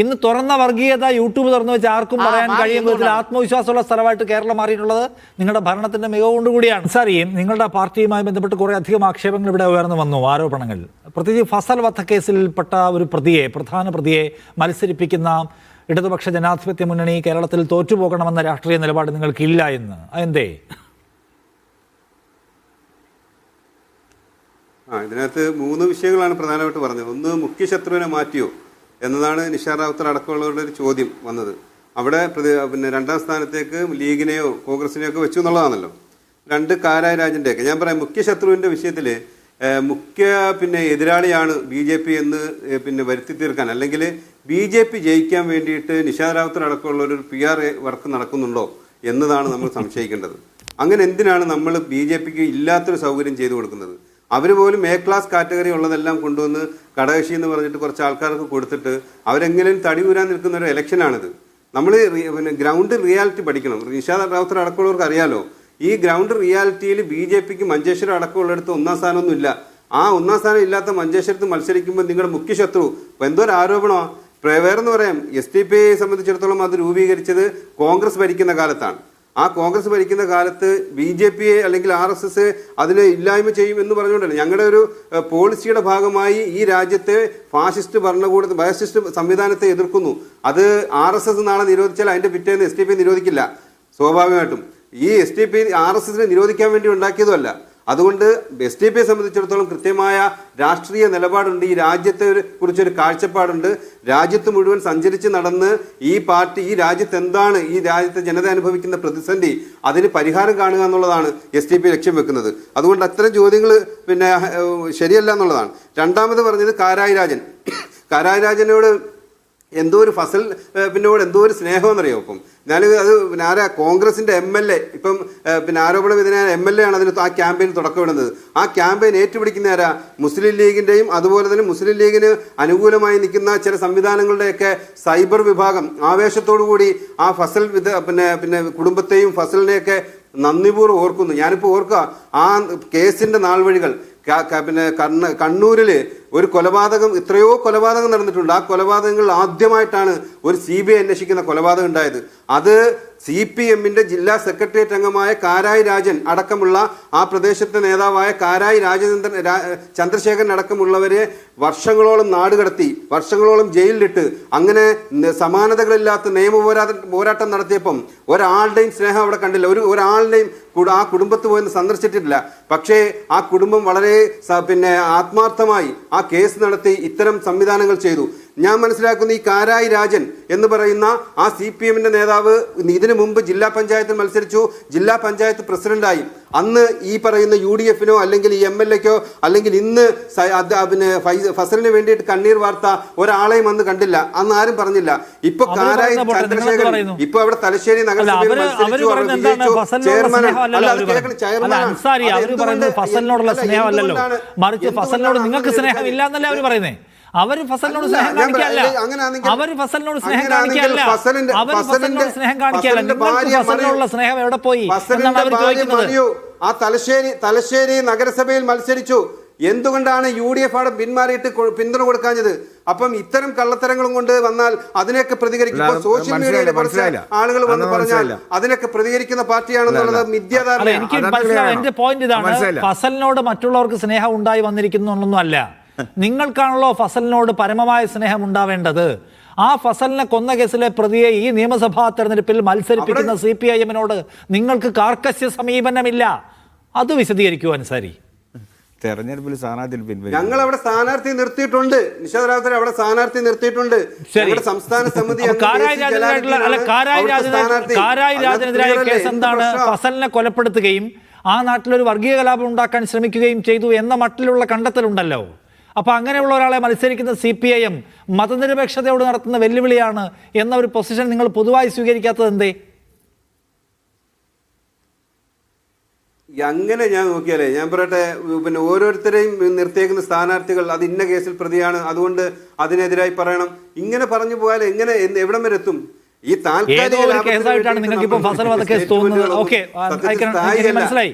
ഇന്ന് തുറന്ന വർഗീയത യൂട്യൂബ് തുറന്നു വെച്ച് ആർക്കും പറയാൻ കഴിയും വിധത്തിൽ ആത്മവിശ്വാസമുള്ള സ്ഥലമായിട്ട് കേരളം മാറിയിട്ടുള്ളത് നിങ്ങളുടെ ഭരണത്തിന്റെ മികവ് കൂടിയാണ്. സാർ, നിങ്ങളുടെ പാർട്ടിയുമായി ബന്ധപ്പെട്ട് കുറെ അധികം ആക്ഷേപങ്ങൾ ഇവിടെ ഉയർന്നു വന്നു, ആരോപണങ്ങൾ. പ്രത്യേകിച്ച് ഫസൽ വധക്കേസിൽപ്പെട്ട ഒരു പ്രധാന പ്രതിയെ മത്സരിപ്പിക്കുന്ന ഇടതുപക്ഷ ജനാധിപത്യ മുന്നണി കേരളത്തിൽ തോറ്റുപോകണമെന്ന രാഷ്ട്രീയ നിലപാട് നിങ്ങൾക്കില്ല എന്ന്. അതെന്തേ? ഇതിനകത്ത് 3 വിഷയങ്ങളാണ് പ്രധാനമായിട്ട് പറഞ്ഞത്. ഒന്ന്, മുഖ്യശത്രുവിനെ മാറ്റിയോ എന്നതാണ് നിഷാർ റാവുത്തർ അടക്കമുള്ളവരുടെ ഒരു ചോദ്യം വന്നത്. അവിടെ പിന്നെ 2ാം സ്ഥാനത്തേക്ക് ലീഗിനെയോ കോൺഗ്രസിനെയോ ഒക്കെ വെച്ചു എന്നുള്ളതാണല്ലോ. 2 കാരായ രാജൻ്റെയൊക്കെ. ഞാൻ പറയാം, മുഖ്യശത്രുവിൻ്റെ വിഷയത്തിൽ എതിരാളിയാണ് BJP എന്ന് വരുത്തി തീർക്കാൻ, അല്ലെങ്കിൽ BJP ജയിക്കാൻ വേണ്ടിയിട്ട് നിഷാർ റാവുത്തർ അടക്കമുള്ള ഒരു PR വർക്ക് നടക്കുന്നുണ്ടോ എന്നതാണ് നമ്മൾ സംശയിക്കേണ്ടത്. അങ്ങനെ എന്തിനാണ് നമ്മൾ BJPക്ക് ഇല്ലാത്തൊരു സൗകര്യം ചെയ്തു കൊടുക്കുന്നത്? അവർ പോലും A ക്ലാസ് കാറ്റഗറി ഉള്ളതെല്ലാം കൊണ്ടുവന്ന് ഘടകകക്ഷി എന്ന് പറഞ്ഞിട്ട് കുറച്ച് ആൾക്കാർക്ക് കൊടുത്തിട്ട് അവരെങ്ങനെയും തടി ഊരാൻ നിൽക്കുന്ന ഒരു ഇലക്ഷനാണിത്. നമ്മൾ പിന്നെ ഗ്രൗണ്ട് റിയാലിറ്റി പഠിക്കണം. നിഷാദ് റാവുത്തർ അടക്കമുള്ളവർക്ക് അറിയാലോ, ഈ ഗ്രൗണ്ട് റിയാലിറ്റിയിൽ BJPക്ക് മഞ്ചേശ്വരം അടക്കമുള്ളിടത്ത് ഒന്നാം സ്ഥാനമൊന്നുമില്ല. ആ ഒന്നാം സ്ഥാനം ഇല്ലാത്ത മഞ്ചേശ്വരത്ത് മത്സരിക്കുമ്പോൾ നിങ്ങളുടെ മുഖ്യ ശത്രു ഇപ്പം എന്തോ ഒരു ആരോപണമാണ്. വേറെന്ന് പറയാം, SDPയെ സംബന്ധിച്ചിടത്തോളം അത് രൂപീകരിച്ചത് കോൺഗ്രസ് ഭരിക്കുന്ന കാലത്താണ്. ആ കോൺഗ്രസ് ഭരിക്കുന്ന കാലത്ത് BJPയെ അല്ലെങ്കിൽ RSS അതിനെ ഇല്ലായ്മ ചെയ്യും എന്ന് പറഞ്ഞുകൊണ്ടല്ല, ഞങ്ങളുടെ ഒരു പോളിസിയുടെ ഭാഗമായി ഈ രാജ്യത്തെ ഫാസിസ്റ്റ് സംവിധാനത്തെ എതിർക്കുന്നു. അത് RSS നാളെ നിരോധിച്ചാൽ അതിന്റെ പിറ്റേന്ന് SDP നിരോധിക്കില്ല. സ്വാഭാവികമായിട്ടും ഈ SDP RSSനെ നിരോധിക്കാൻ വേണ്ടി ഉണ്ടാക്കിയതുമല്ല. അതുകൊണ്ട് SDPയെ സംബന്ധിച്ചിടത്തോളം കൃത്യമായ രാഷ്ട്രീയ നിലപാടുണ്ട്, ഈ രാജ്യത്തെ കുറിച്ചൊരു കാഴ്ചപ്പാടുണ്ട്. രാജ്യത്ത് മുഴുവൻ സഞ്ചരിച്ച് നടന്ന് ഈ പാർട്ടി ഈ രാജ്യത്ത് എന്താണ്, ഈ രാജ്യത്തെ ജനത അനുഭവിക്കുന്ന പ്രതിസന്ധി, അതിന് പരിഹാരം കാണുക എന്നുള്ളതാണ് SDP ലക്ഷ്യം വെക്കുന്നത്. അതുകൊണ്ട് അത്തരം ചോദ്യങ്ങൾ പിന്നെ ശരിയല്ല എന്നുള്ളതാണ്. രണ്ടാമത് പറഞ്ഞത് കാരായി രാജനോട് എന്തോ ഒരു ഫസൽ പിന്നോട് എന്തോ ഒരു സ്നേഹമെന്നറിയോ. ഇപ്പം അത് ആരാ കോൺഗ്രസിന്റെ MLA ഇപ്പം പിന്നെ ആരോപണ വിധേയനായ MLA ആണ് അതിന് ആ ക്യാമ്പയിൻ തുടക്കമിടുന്നത്. ആ ക്യാമ്പയിൻ ഏറ്റുപിടിക്കുന്ന ആരാ? മുസ്ലിം ലീഗിന്റെയും അതുപോലെ തന്നെ മുസ്ലിം ലീഗിന് അനുകൂലമായി നിൽക്കുന്ന ചില സംവിധാനങ്ങളുടെയൊക്കെ സൈബർ വിഭാഗം ആവേശത്തോടു കൂടി ആ ഫസൽ പിന്നെ കുടുംബത്തെയും ഫസലിനെയൊക്കെ നന്ദിപൂർവ്വം ഓർക്കുന്നു. ഞാനിപ്പോൾ ഓർക്കുക ആ കേസിന്റെ നാൾവഴികൾ. പിന്നെ കണ്ണൂരിൽ ഒരു കൊലപാതകം, എത്രയോ കൊലപാതകം നടന്നിട്ടുണ്ട്. ആ കൊലപാതകങ്ങൾ ആദ്യമായിട്ടാണ് ഒരു CBI അന്വേഷിക്കുന്ന കൊലപാതകം ഉണ്ടായത്. അത് CPMന്റെ ജില്ലാ സെക്രട്ടേറിയറ്റ് അംഗമായ കാരായി രാജൻ അടക്കമുള്ള ആ പ്രദേശത്തെ നേതാവായ കാരായി ചന്ദ്രശേഖരൻ അടക്കമുള്ളവരെ വർഷങ്ങളോളം നാടുകടത്തി, വർഷങ്ങളോളം ജയിലിലിട്ട്, അങ്ങനെ സമാനതകളില്ലാത്ത നിയമ പോരാട്ടം നടത്തിയപ്പം ഒരാളുടെയും സ്നേഹം അവിടെ കണ്ടില്ല. ഒരാളുടെയും ആ കുടുംബത്ത് പോയി സന്ദർശിച്ചിട്ടില്ല. പക്ഷേ ആ കുടുംബം വളരെ പിന്നെ ആത്മാർത്ഥമായി ആ കേസ് നടത്തി ഇത്തരം സംവിധാനങ്ങൾ ചെയ്തു. ഞാൻ മനസ്സിലാക്കുന്ന ഈ കാരായി രാജൻ എന്ന് പറയുന്ന ആ CPMന്റെ നേതാവ് ഇതിനു മുമ്പ് ജില്ലാ പഞ്ചായത്തിൽ മത്സരിച്ചു, ജില്ലാ പഞ്ചായത്ത് പ്രസിഡന്റായി. അന്ന് ഈ പറയുന്ന UDFനോ അല്ലെങ്കിൽ ഈ MLAക്കോ അല്ലെങ്കിൽ ഇന്ന് പിന്നെ ഫസലിന് വേണ്ടിയിട്ട് കണ്ണീർ വാർത്ത ഒരാളെയും അന്ന് കണ്ടില്ല, അന്ന് ആരും പറഞ്ഞില്ല. ഇപ്പൊ കാരായി ചന്ദ്രശേഖരൻ ഇപ്പൊ അവിടെ തലശ്ശേരി നഗരസഭയിൽ മത്സരിച്ചു, അവര് ഫസലിനോട് സ്നേഹം കാണിക്കല്ല. ഫസലിനോടുള്ള സ്നേഹം എവിടെ പോയി എന്നാണ് അവർ ചോദിക്കുന്നത്. ആ തലശ്ശേരി നഗരസഭയിൽ മത്സരിച്ചു. എന്തുകൊണ്ടാണ് UDF അവിടെ പിന്മാറിയിട്ട് പിന്തുണ കൊടുക്കാഞ്ഞത്? അപ്പം ഇത്തരം കള്ളത്തരങ്ങളും കൊണ്ട് വന്നാൽ അതിനൊക്കെ പ്രതികരിക്കും. സോഷ്യൽ മീഡിയയിൽ ആളുകൾ വന്ന് പറഞ്ഞാൽ അതിനൊക്കെ പ്രതികരിക്കുന്ന പാർട്ടിയാണെന്നുള്ളത് മിഥ്യാധാരണ. എനിക്ക് മനസ്സിലാവും. എന്റെ പോയിന്റ് ഇതാണ്, ഫസലിനോട് മറ്റുള്ളവർക്ക് സ്നേഹം ഉണ്ടായി വന്നിരിക്കുന്നൊന്നും അല്ല. നിങ്ങൾക്കാണല്ലോ ഫസലിനോട് പരമമായ സ്നേഹം ഉണ്ടാവേണ്ടത്. ആ ഫസലിനെ കൊന്ന കേസിലെ പ്രതിയെ ഈ നിയമസഭാ തെരഞ്ഞെടുപ്പിൽ മത്സരിപ്പിക്കുന്ന CPIMനോട് നിങ്ങൾക്ക് കാർക്കശ്യ സമീപനമില്ല. അത് വിശദീകരിക്കൂ അൻസാരി. തെരഞ്ഞെടുപ്പിൽ ഞങ്ങൾ അവിടെ സ്ഥാനാർത്ഥി നിർത്തിയിട്ടുണ്ട്. നിഷാദ് റാവുത്തർ അവിടെ സ്ഥാനാർത്ഥി നിർത്തിയിട്ടുണ്ട്. സംസ്ഥാന സമിതി കാരായി രാജനെതിരായ കേസ് എന്താണ്? ഫസലിനെ കൊലപ്പെടുത്തുകയും ആ നാട്ടിലൊരു വർഗീയ കലാപം ഉണ്ടാക്കാൻ ശ്രമിക്കുകയും ചെയ്തു എന്ന മട്ടിലുള്ള കണ്ടെത്തലുണ്ടല്ലോ. അപ്പൊ അങ്ങനെയുള്ള ഒരാളെ മത്സരിക്കുന്ന CPIM മതനിരപേക്ഷതയോട് നടത്തുന്ന വെല്ലുവിളിയാണ് എന്ന ഒരു പൊസിഷൻ നിങ്ങൾ പൊതുവായി സ്വീകരിക്കാത്തത് എന്തേ? അങ്ങനെ ഞാൻ നോക്കിയാലേ ഞാൻ പറയട്ടെ, പിന്നെ ഓരോരുത്തരെയും നിർത്തിയേക്കുന്ന സ്ഥാനാർത്ഥികൾ അത് ഇന്ന കേസിൽ പ്രതിയാണ്, അതുകൊണ്ട് അതിനെതിരായി പറയണം. ഇങ്ങനെ പറഞ്ഞു പോയാൽ എങ്ങനെ എവിടം വരെ എത്തും? ഈ കേസായിട്ടാണ് നിങ്ങൾക്ക് ഇപ്പൊ ഫസൽ വധക്കേസ് തോന്നുന്നത്. ഓക്കെ, മനസ്സിലായി.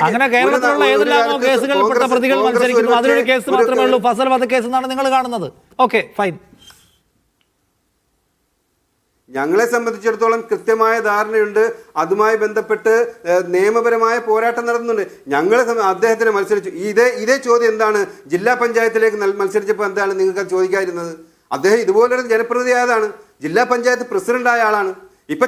അങ്ങനെ കേരളത്തിലുള്ള ഏതെല്ലാമോ കേസുകളിൽപ്പെട്ട പ്രതികൾ മത്സരിക്കുന്നു, അതിലൊരു കേസ് മാത്രമേ ഉള്ളൂ ഫസൽ വധക്കേസ് എന്നാണ് നിങ്ങൾ കാണുന്നത്. Okay, fine. ഞങ്ങളെ സംബന്ധിച്ചിടത്തോളം കൃത്യമായ ധാരണയുണ്ട്. അതുമായി ബന്ധപ്പെട്ട് നിയമപരമായ പോരാട്ടം നടത്തുന്നുണ്ട്. അദ്ദേഹത്തിന് മത്സരിച്ചു. ഇതേ ചോദ്യം എന്താണ് ജില്ലാ പഞ്ചായത്തിലേക്ക് മത്സരിച്ചപ്പോൾ എന്താണ് നിങ്ങൾക്ക് ചോദിക്കാതിരുന്നത്? അദ്ദേഹം ഇതുപോലൊരു ജനപ്രതിനിധിയായതാണ്, ജില്ലാ പഞ്ചായത്ത് പ്രസിഡന്റായ ആളാണ്. ഇപ്പൊ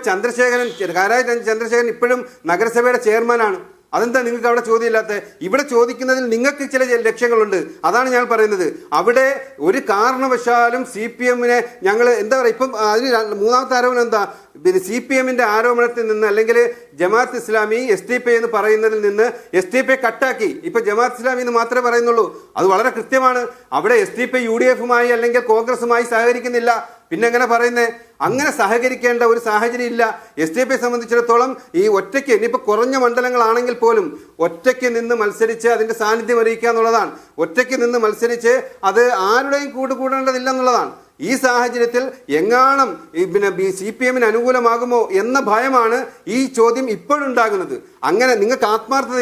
കാരായി ചന്ദ്രശേഖരൻ ഇപ്പോഴും നഗരസഭയുടെ ചെയർമാനാണ്. അതെന്താ നിങ്ങൾക്ക് അവിടെ ചോദ്യമില്ലാത്ത? ഇവിടെ ചോദിക്കുന്നതിൽ നിങ്ങൾക്ക് ചില ലക്ഷ്യങ്ങളുണ്ട്. അതാണ് ഞാൻ പറയുന്നത്. അവിടെ ഒരു കാരണവശാലും CPMനെ ഞങ്ങൾ എന്താ പറയുക, ഇപ്പം അതിന് മൂന്നാമത്തെ ആരോപണം എന്താ? പിന്നെ CPMന്റെ ആരോപണത്തിൽ നിന്ന് അല്ലെങ്കിൽ ജമാഅത്ത് ഇസ്ലാമി SDP എന്ന് പറയുന്നതിൽ നിന്ന് SDP കട്ടാക്കി ഇപ്പൊ ജമാഅത്ത് ഇസ്ലാമി എന്ന് മാത്രമേ പറയുന്നുള്ളൂ. അത് വളരെ കൃത്യമാണ്. അവിടെ SDP UDFുമായി അല്ലെങ്കിൽ കോൺഗ്രസുമായി സഹകരിക്കുന്നില്ല. പിന്നെ എങ്ങനെ പറയുന്നേ? അങ്ങനെ സഹകരിക്കേണ്ട ഒരു സാഹചര്യം ഇല്ല. SDPയെ സംബന്ധിച്ചിടത്തോളം ഈ ഒറ്റയ്ക്ക് ഇനിയിപ്പോൾ കുറഞ്ഞ മണ്ഡലങ്ങളാണെങ്കിൽ പോലും ഒറ്റയ്ക്ക് നിന്ന് മത്സരിച്ച് അതിന്റെ സാന്നിധ്യം അറിയിക്കുക എന്നുള്ളതാണ്. ഒറ്റയ്ക്ക് നിന്ന് മത്സരിച്ച് അത് ആരുടെയും കൂടേണ്ടതില്ല എന്നുള്ളതാണ്. ഈ സാഹചര്യത്തിൽ എങ്ങാണം പിന്നെ CPM അനുകൂലമാകുമോ എന്ന ഭയമാണ് ഈ ചോദ്യം ഇപ്പോഴുണ്ടാകുന്നത്. അങ്ങനെ നിങ്ങൾക്ക് ആത്മാർത്ഥത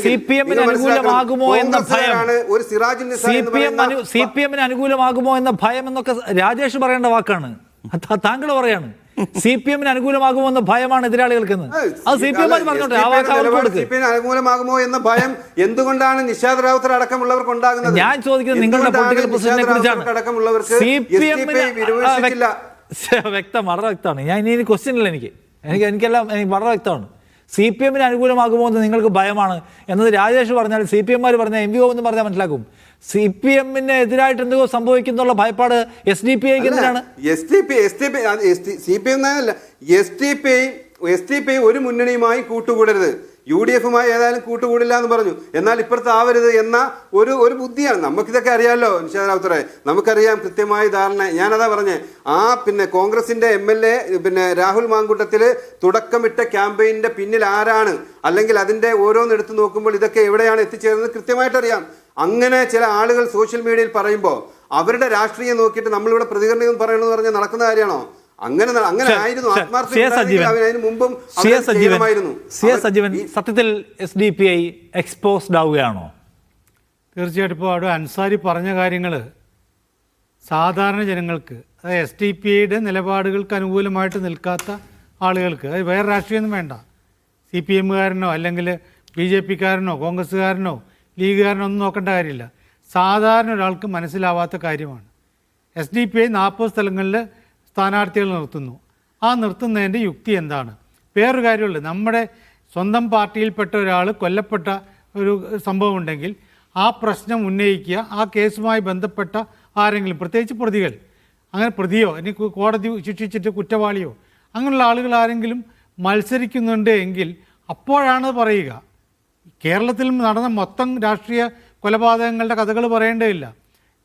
CPM-ന് അനുകൂലമാകുമോ എന്ന ഭയം, ഒരു സിറാജുൽ നിസാ എന്ന് പറയുന്ന CPM-ന് അനുകൂലമാകുമോ എന്ന ഭയം എന്നൊക്കെ രാജേഷ് പറയേണ്ട വാക്കാണ്. താങ്കൾ പറയാണ് CPM-ന് അനുകൂലമാകുമോ എന്ന ഭയമാണ് എതിരാളികൾക്ക്. അത് CPM പറഞ്ഞോട്ടെ, ആ വാക്ക് അവർക്ക് കൊടുക്ക്. CPM അനുകൂലമാകുമോ എന്ന ഭയം എന്തുകൊണ്ടാണ് നിഷാദ് റാവുത്തർ അടക്കമുള്ളവർക്ക് ഉണ്ടാകുന്നത്? ഞാൻ ചോദിക്കുന്നത് നിങ്ങളുടെ പൊളിറ്റിക്കൽ പൊസിഷനെ കുറിച്ചാണ്. വ്യക്തം, വളരെ വ്യക്തമാണ്. ഞാൻ ഇനി ക്വസ്റ്റ്യൻ ഇല്ല, എനിക്കെല്ലാം വളരെ വ്യക്തമാണ്. CPM-ന് അനുകൂലമാകുമോ എന്ന് നിങ്ങൾക്ക് ഭയമാണ് എന്നത് രാജേഷ് പറഞ്ഞാൽ CPM-മാർ പറഞ്ഞാൽ MVO എന്ന് പറഞ്ഞാൽ മനസ്സിലാക്കും. CPM-ന് എതിരായിട്ട് എന്തെങ്കിലും സംഭവിക്കുന്നുള്ള ഭയപ്പാട് SDPI എന്തിനാണ്? SDPI ഒരു മുന്നണിയുമായി കൂട്ടുകൂടരുത്, UDF-മായി ഏതായാലും കൂട്ടുകൂടില്ല എന്ന് പറഞ്ഞു. എന്നാൽ ഇപ്പുറത്ത് ആവരുത് എന്ന ഒരു ബുദ്ധിയാണ്. നമുക്കിതൊക്കെ അറിയാമല്ലോ നിഷാദ് റാവുത്തറെ, നമുക്കറിയാം കൃത്യമായ ധാരണ. ഞാനതാ പറഞ്ഞേ, പിന്നെ കോൺഗ്രസിന്റെ MLA പിന്നെ രാഹുൽ മാങ്കൂട്ടത്തിൽ തുടക്കമിട്ട ക്യാമ്പയിന്റെ പിന്നിൽ ആരാണ്, അല്ലെങ്കിൽ അതിന്റെ ഓരോന്നെടുത്ത് നോക്കുമ്പോൾ ഇതൊക്കെ എവിടെയാണ് എത്തിച്ചേർന്നത് കൃത്യമായിട്ടറിയാം. അങ്ങനെ ചില ആളുകൾ സോഷ്യൽ മീഡിയയിൽ പറയുമ്പോൾ അവരുടെ രാഷ്ട്രീയം നോക്കിയിട്ട് നമ്മളിവിടെ പ്രതികരണം പറയണമെന്ന് പറഞ്ഞാൽ നടക്കുന്ന കാര്യമാണോ? അങ്ങനെ ആയിരുന്നു. സത്യത്തിൽ SDPI എക്സ്പോസ്ഡ് ആവുകയാണോ? തീർച്ചയായിട്ടും. ഇപ്പോൾ അവിടെ അൻസാരി പറഞ്ഞ കാര്യങ്ങൾ സാധാരണ ജനങ്ങൾക്ക്, അതായത് SDPIയുടെ നിലപാടുകൾക്ക് അനുകൂലമായിട്ട് നിൽക്കാത്ത ആളുകൾക്ക്, അത് വേറെ രാഷ്ട്രീയമൊന്നും വേണ്ട, CPM-കാരനോ അല്ലെങ്കിൽ BJP-കാരനോ കോൺഗ്രസ്സുകാരനോ ലീഗുകാരനോ ഒന്നും നോക്കേണ്ട കാര്യമില്ല, സാധാരണ ഒരാൾക്ക് മനസ്സിലാവാത്ത കാര്യമാണ്. SDPI 40 സ്ഥലങ്ങളിൽ സ്ഥാനാർത്ഥികൾ നിർത്തുന്നു. ആ നിർത്തുന്നതിൻ്റെ യുക്തി എന്താണ്? വേറൊരു കാര്യമുള്ളൂ, നമ്മുടെ സ്വന്തം പാർട്ടിയിൽപ്പെട്ട ഒരാൾ കൊല്ലപ്പെട്ട ഒരു സംഭവം ഉണ്ടെങ്കിൽ ആ പ്രശ്നം ഉന്നയിക്കുക, ആ കേസുമായി ബന്ധപ്പെട്ട ആരെങ്കിലും, പ്രത്യേകിച്ച് പ്രതികൾ, അങ്ങനെ പ്രതിയോ ഇനി കോടതി ശിക്ഷിച്ചിട്ട് കുറ്റവാളിയോ അങ്ങനെയുള്ള ആളുകൾ ആരെങ്കിലും മത്സരിക്കുന്നുണ്ട് എങ്കിൽ അപ്പോഴാണ് പറയുക. കേരളത്തിൽ നടന്ന മൊത്തം രാഷ്ട്രീയ കൊലപാതകങ്ങളുടെ കഥകൾ പറയേണ്ടതില്ല.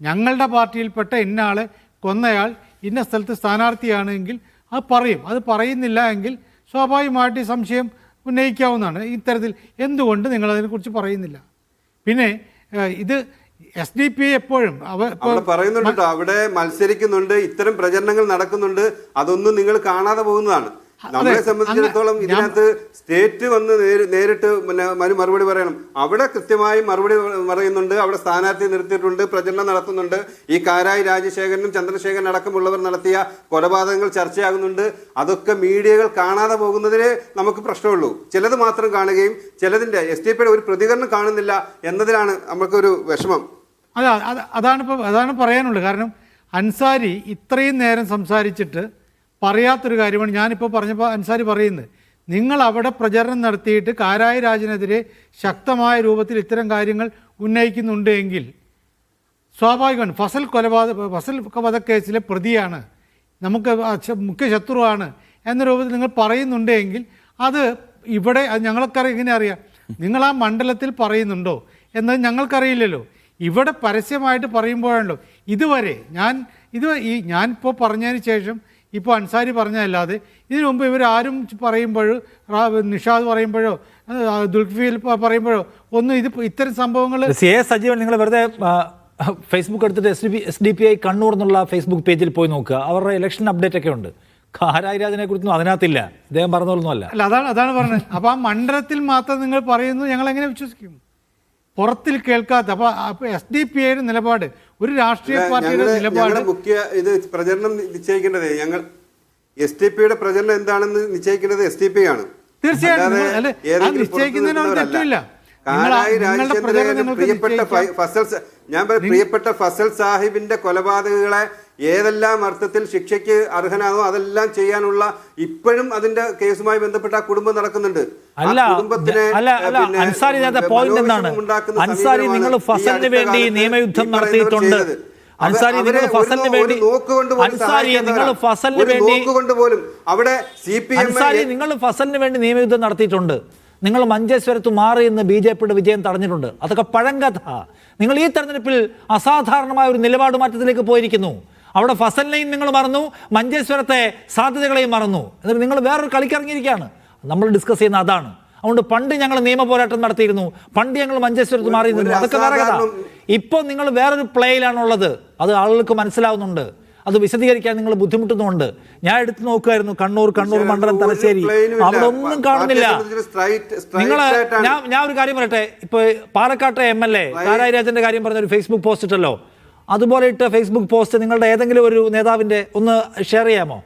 ഞങ്ങളുടെ പാർട്ടിയിൽപ്പെട്ട ഇന്ന ആളെ കൊന്നയാൾ ഇന്ന സ്ഥലത്ത് സ്ഥാനാർത്ഥിയാണെങ്കിൽ അത് പറയും. അത് പറയുന്നില്ല എങ്കിൽ സ്വാഭാവികമായിട്ട് ഈ സംശയം ഉന്നയിക്കാവുന്നതാണ്. ഇത്തരത്തിൽ എന്തുകൊണ്ട് നിങ്ങളതിനെക്കുറിച്ച് പറയുന്നില്ല? പിന്നെ ഇത് SDPI എപ്പോഴും പറയുന്നുണ്ട്, അവിടെ മത്സരിക്കുന്നുണ്ട്, ഇത്തരം പ്രചരണങ്ങൾ നടക്കുന്നുണ്ട്, അതൊന്നും നിങ്ങൾ കാണാതെ പോകുന്നതാണ്. നമ്മളെ സംബന്ധിച്ചിടത്തോളം ഇതിനകത്ത് സ്റ്റേറ്റ് വന്ന് നേരിട്ട് മറുപടി പറയണം. അവിടെ കൃത്യമായി മറുപടി പറയുന്നുണ്ട്, അവിടെ സ്ഥാനാർത്ഥി നിർത്തിയിട്ടുണ്ട്, പ്രചരണം നടത്തുന്നുണ്ട്. ഈ കാരായി രാജശേഖരനും ചന്ദ്രശേഖരൻ അടക്കമുള്ളവർ നടത്തിയ കൊലപാതകങ്ങൾ ചർച്ചയാകുന്നുണ്ട്. അതൊക്കെ മീഡിയകൾ കാണാതെ പോകുന്നതിന് നമുക്ക് പ്രശ്നമുള്ളൂ. ചിലത് മാത്രം കാണുകയും ചിലതിൻ്റെ SDPIയുടെ ഒരു പ്രതികരണം കാണുന്നില്ല എന്നതിലാണ് നമുക്കൊരു വിഷമം. അതാണ് പറയാനുള്ളത്. കാരണം അൻസാരി ഇത്രയും നേരം സംസാരിച്ചിട്ട് പറയാത്തൊരു കാര്യമാണ് ഞാനിപ്പോൾ പറഞ്ഞപ്പോൾ അൻസാരി പറയുന്നത്. നിങ്ങൾ അവിടെ പ്രചരണം നടത്തിയിട്ട് കാരായി രാജനെതിരെ ശക്തമായ രൂപത്തിൽ ഇത്തരം കാര്യങ്ങൾ ഉന്നയിക്കുന്നുണ്ട് എങ്കിൽ സ്വാഭാവികമാണ് ഫസൽ വധക്കേസിലെ പ്രതിയാണ്, നമുക്ക് മുഖ്യ ശത്രുവാണ് എന്ന രൂപത്തിൽ നിങ്ങൾ പറയുന്നുണ്ട് എങ്കിൽ അത് ഇവിടെ ഞങ്ങൾക്കറിയാം. എങ്ങനെ അറിയാം? നിങ്ങൾ ആ മണ്ഡലത്തിൽ പറയുന്നുണ്ടോ എന്നത് ഞങ്ങൾക്കറിയില്ലല്ലോ. ഇവിടെ പരസ്യമായിട്ട് പറയുമ്പോഴാണല്ലോ. ഇതുവരെ ഞാനിപ്പോൾ പറഞ്ഞതിന് ശേഷം ഇപ്പോൾ അൻസാരി പറഞ്ഞതല്ലാതെ ഇതിനു മുമ്പ് ഇവരാരും പറയുമ്പോഴോ, നിഷാദ് പറയുമ്പോഴോ, ദുൽഖിഫിൽ പറയുമ്പോഴോ ഒന്നും ഇത്തരം സംഭവങ്ങൾ സജീവൻ നിങ്ങൾ വെറുതെ ഫേസ്ബുക്ക് എടുത്തിട്ട് SDPI കണ്ണൂർ എന്നുള്ള ഫേസ്ബുക്ക് പേജിൽ പോയി നോക്കുക. അവരുടെ ഇലക്ഷൻ അപ്ഡേറ്റ് ഒക്കെ ഉണ്ട്. കാരായി രാജനെ കുറിച്ചൊന്നും അതിനകത്തില്ല, അദ്ദേഹം പറഞ്ഞതൊന്നും അല്ല. അതാണ് പറഞ്ഞത്. അപ്പോൾ ആ മണ്ഡലത്തിൽ മാത്രം നിങ്ങൾ പറയുന്നു, ഞങ്ങൾ എങ്ങനെ വിശ്വസിക്കും? പുറത്തിൽ കേൾക്കാത്ത. അപ്പോൾ SDPIയുടെ നിലപാട്, ഒരു രാഷ്ട്രീയ പാർട്ടിയുടെ നിലപാട്, മുഖ്യ ഇത് പ്രചരണം നിശ്ചയിക്കേണ്ടത് ഞങ്ങൾ SDPIയുടെ പ്രചരണം എന്താണെന്ന് നിശ്ചയിക്കേണ്ടത് SDPI ആണ്. തീർച്ചയായിട്ടും നിശ്ചയിക്കുന്നതിനൊന്നും തെറ്റില്ല. പ്രിയപ്പെട്ട ഫസൽ സാഹിബിന്റെ കൊലപാതകളെ ഏതെല്ലാം അർത്ഥത്തിൽ ശിക്ഷയ്ക്ക് അർഹനാണോ അതെല്ലാം ചെയ്യാനുള്ള ഇപ്പോഴും അതിന്റെ കേസുമായി ബന്ധപ്പെട്ട ആ കുടുംബം നടക്കുന്നുണ്ട്. അൻസാരി പോയിന്റ് എന്താണ്? അൻസാരി നിങ്ങൾ ഫസലിന് വേണ്ടി നിയമയുദ്ധം നടത്തിയിട്ടുണ്ട്. അൻസാരി നിങ്ങൾ ഫസലിന് വേണ്ടി നിയമയുദ്ധം നടത്തിയിട്ടുണ്ട്. നിങ്ങൾ മഞ്ചേശ്വരത്ത് മാറി എന്ന് BJPയുടെ വിജയം തടഞ്ഞിട്ടുണ്ട്. അതൊക്കെ പഴങ്കഥ. നിങ്ങൾ ഈ തെരഞ്ഞെടുപ്പിൽ അസാധാരണമായ ഒരു നിലപാട് മാറ്റത്തിലേക്ക് പോയിരിക്കുന്നു. അവിടെ ഫസലിനെയും നിങ്ങൾ മറന്നു, മഞ്ചേശ്വരത്തെ സാധ്യതകളെയും മറന്നു. എന്നിട്ട് നിങ്ങൾ വേറൊരു കളിക്കിറങ്ങിയിരിക്കുകയാണ്. നമ്മൾ ഡിസ്കസ് ചെയ്യുന്ന അതാണ്. അതുകൊണ്ട് പണ്ട് ഞങ്ങൾ നിയമ പോരാട്ടം നടത്തിയിരുന്നു, പണ്ട് ഞങ്ങൾ മഞ്ചേശ്വരത്ത് മാറിയിരുന്നു, അതൊക്കെ വേറെ കഥ. ഇപ്പോൾ നിങ്ങൾ വേറൊരു പ്ലേയിലാണുള്ളത്. അത് ആളുകൾക്ക് മനസ്സിലാവുന്നുണ്ട്. അത് വിശദീകരിക്കാൻ നിങ്ങൾ ബുദ്ധിമുട്ടുന്നുണ്ട്. ഞാൻ എടുത്തു നോക്കുമായിരുന്നു കണ്ണൂർ മണ്ഡലം, തലശ്ശേരി, അവിടെ ഒന്നും കാണുന്നില്ല. ഞാൻ ഒരു കാര്യം പറയട്ടെ, ഇപ്പൊ പാലക്കാട്ടെ MLA കാരായി രാജന്റെ കാര്യം പറഞ്ഞ ഒരു ഫേസ്ബുക്ക് പോസ്റ്റ് ഇട്ടല്ലോ, അതുപോലെ ഇട്ട ഫേസ്ബുക്ക് പോസ്റ്റ് നിങ്ങളുടെ ഏതെങ്കിലും ഒരു നേതാവിന്റെ ഒന്ന് ഷെയർ ചെയ്യാമോ?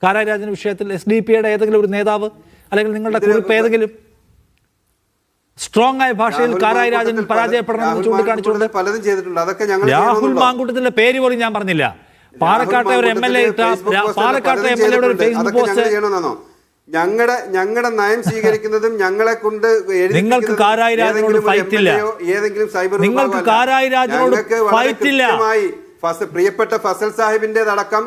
കാരായി രാജന്റെ വിഷയത്തിൽ SDPയുടെ ഏതെങ്കിലും ഒരു നേതാവ് അല്ലെങ്കിൽ നിങ്ങളുടെ കുറിപ്പ് ഏതെങ്കിലും സ്ട്രോങ് ആയ ഭാഷയിൽ കാരായി രാജൻ പരാജയപ്പെടണമെന്ന് ചൂണ്ടിക്കാണിച്ചുകൊണ്ട് പലതും ചെയ്തിട്ടുണ്ട്. അതൊക്കെ ഞങ്ങൾ രാഹുൽ മാങ്കൂട്ടത്തിന്റെ പേര് പോലും ഞാൻ പറഞ്ഞില്ല. പാലക്കാട്ടെ ഒരു MLA ഇട്ട പാലക്കാട്ടെ MLAയുടെ ഒരു ഫേസ്ബുക്ക് പോസ്റ്റ് ഞങ്ങളുടെ നയം സ്വീകരിക്കുന്നതും ഞങ്ങളെ കൊണ്ട് നിങ്ങൾക്ക് കാരായി രാജനോട് ഫൈറ്റ് ഇല്ല. ഏതെങ്കിലും സൈബർ നിങ്ങൾക്ക് കാരായി രാജനോട് ഫൈറ്റ് ഇല്ല. പ്രിയപ്പെട്ട ഫസൽ സാഹിബിന്റേതടക്കം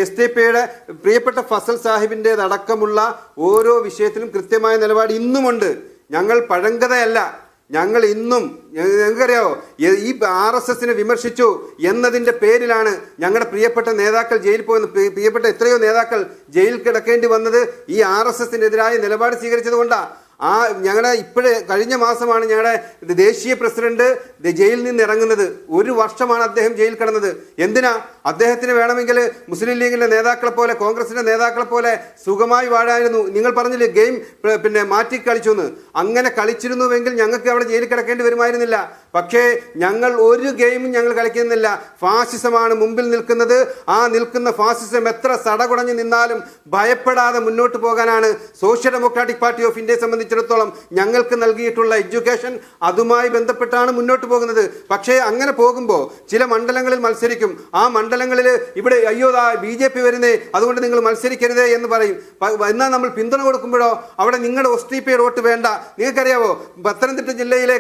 STPയുടെ പ്രിയപ്പെട്ട ഫസൽ സാഹിബിന്റേതടക്കമുള്ള ഓരോ വിഷയത്തിലും കൃത്യമായ നിലപാട് ഇന്നുമുണ്ട്. ഞങ്ങൾ പഴങ്കഥയല്ല. ഞങ്ങൾ ഇന്നും, ഞങ്ങൾക്കറിയാവോ, ഈ RSSനെ വിമർശിച്ചു എന്നതിന്റെ പേരിലാണ് ഞങ്ങളുടെ പ്രിയപ്പെട്ട നേതാക്കൾ ജയിലിൽ പോയെന്ന്. പ്രിയപ്പെട്ട എത്രയോ നേതാക്കൾ ജയിലിൽ കിടക്കേണ്ടി വന്നത് ഈ RSSനെതിരായ നിലപാട് സ്വീകരിച്ചത് കൊണ്ടാണ്. ഞങ്ങളുടെ കഴിഞ്ഞ മാസമാണ് ഞങ്ങളുടെ ദേശീയ പ്രസിഡന്റ് ജയിലിൽ നിന്ന് ഇറങ്ങുന്നത്. 1 വർഷമാണ് അദ്ദേഹം ജയിലിൽ കിടന്നത്. എന്തിനാ? അദ്ദേഹത്തിന് വേണമെങ്കിൽ മുസ്ലിം ലീഗിന്റെ നേതാക്കളെ പോലെ, കോൺഗ്രസിന്റെ നേതാക്കളെ പോലെ സുഖമായി വാഴായിരുന്നു. നിങ്ങൾ പറഞ്ഞില്ലേ ഗെയിം മാറ്റി കളിച്ചു എന്ന്. അങ്ങനെ കളിച്ചിരുന്നുവെങ്കിൽ ഞങ്ങൾക്ക് അവിടെ ജയിലിൽ കിടക്കേണ്ടി വരുമായിരുന്നില്ല. പക്ഷേ ഞങ്ങൾ ഒരു ഗെയിമും ഞങ്ങൾ കളിക്കുന്നില്ല. ഫാസിസമാണ് മുമ്പിൽ നിൽക്കുന്നത്. ആ നിൽക്കുന്ന ഫാസിസം എത്ര സടകുടഞ്ഞു നിന്നാലും ഭയപ്പെടാതെ മുന്നോട്ട് പോകാനാണ് സോഷ്യൽ ഡെമോക്രാറ്റിക് പാർട്ടി ഓഫ് ഇന്ത്യയെ സംബന്ധിച്ചിടത്തോളം ഞങ്ങൾക്ക് നൽകിയിട്ടുള്ള എഡ്യൂക്കേഷൻ. അതുമായി ബന്ധപ്പെട്ടാണ് മുന്നോട്ട് പോകുന്നത്. പക്ഷേ അങ്ങനെ പോകുമ്പോൾ ചില മണ്ഡലങ്ങളിൽ മത്സരിക്കും. ആ മണ്ഡലങ്ങളിൽ ഇവിടെ അയ്യോ BJP വരുന്നേ, അതുകൊണ്ട് നിങ്ങൾ മത്സരിക്കരുതേ എന്ന് പറയും. എന്നാൽ നമ്മൾ പിന്തുണ കൊടുക്കുമ്പോഴോ അവിടെ നിങ്ങളുടെ STPയുടെ വോട്ട് വേണ്ട. നിങ്ങൾക്കറിയാവോ, പത്തനംതിട്ട ജില്ലയിലെ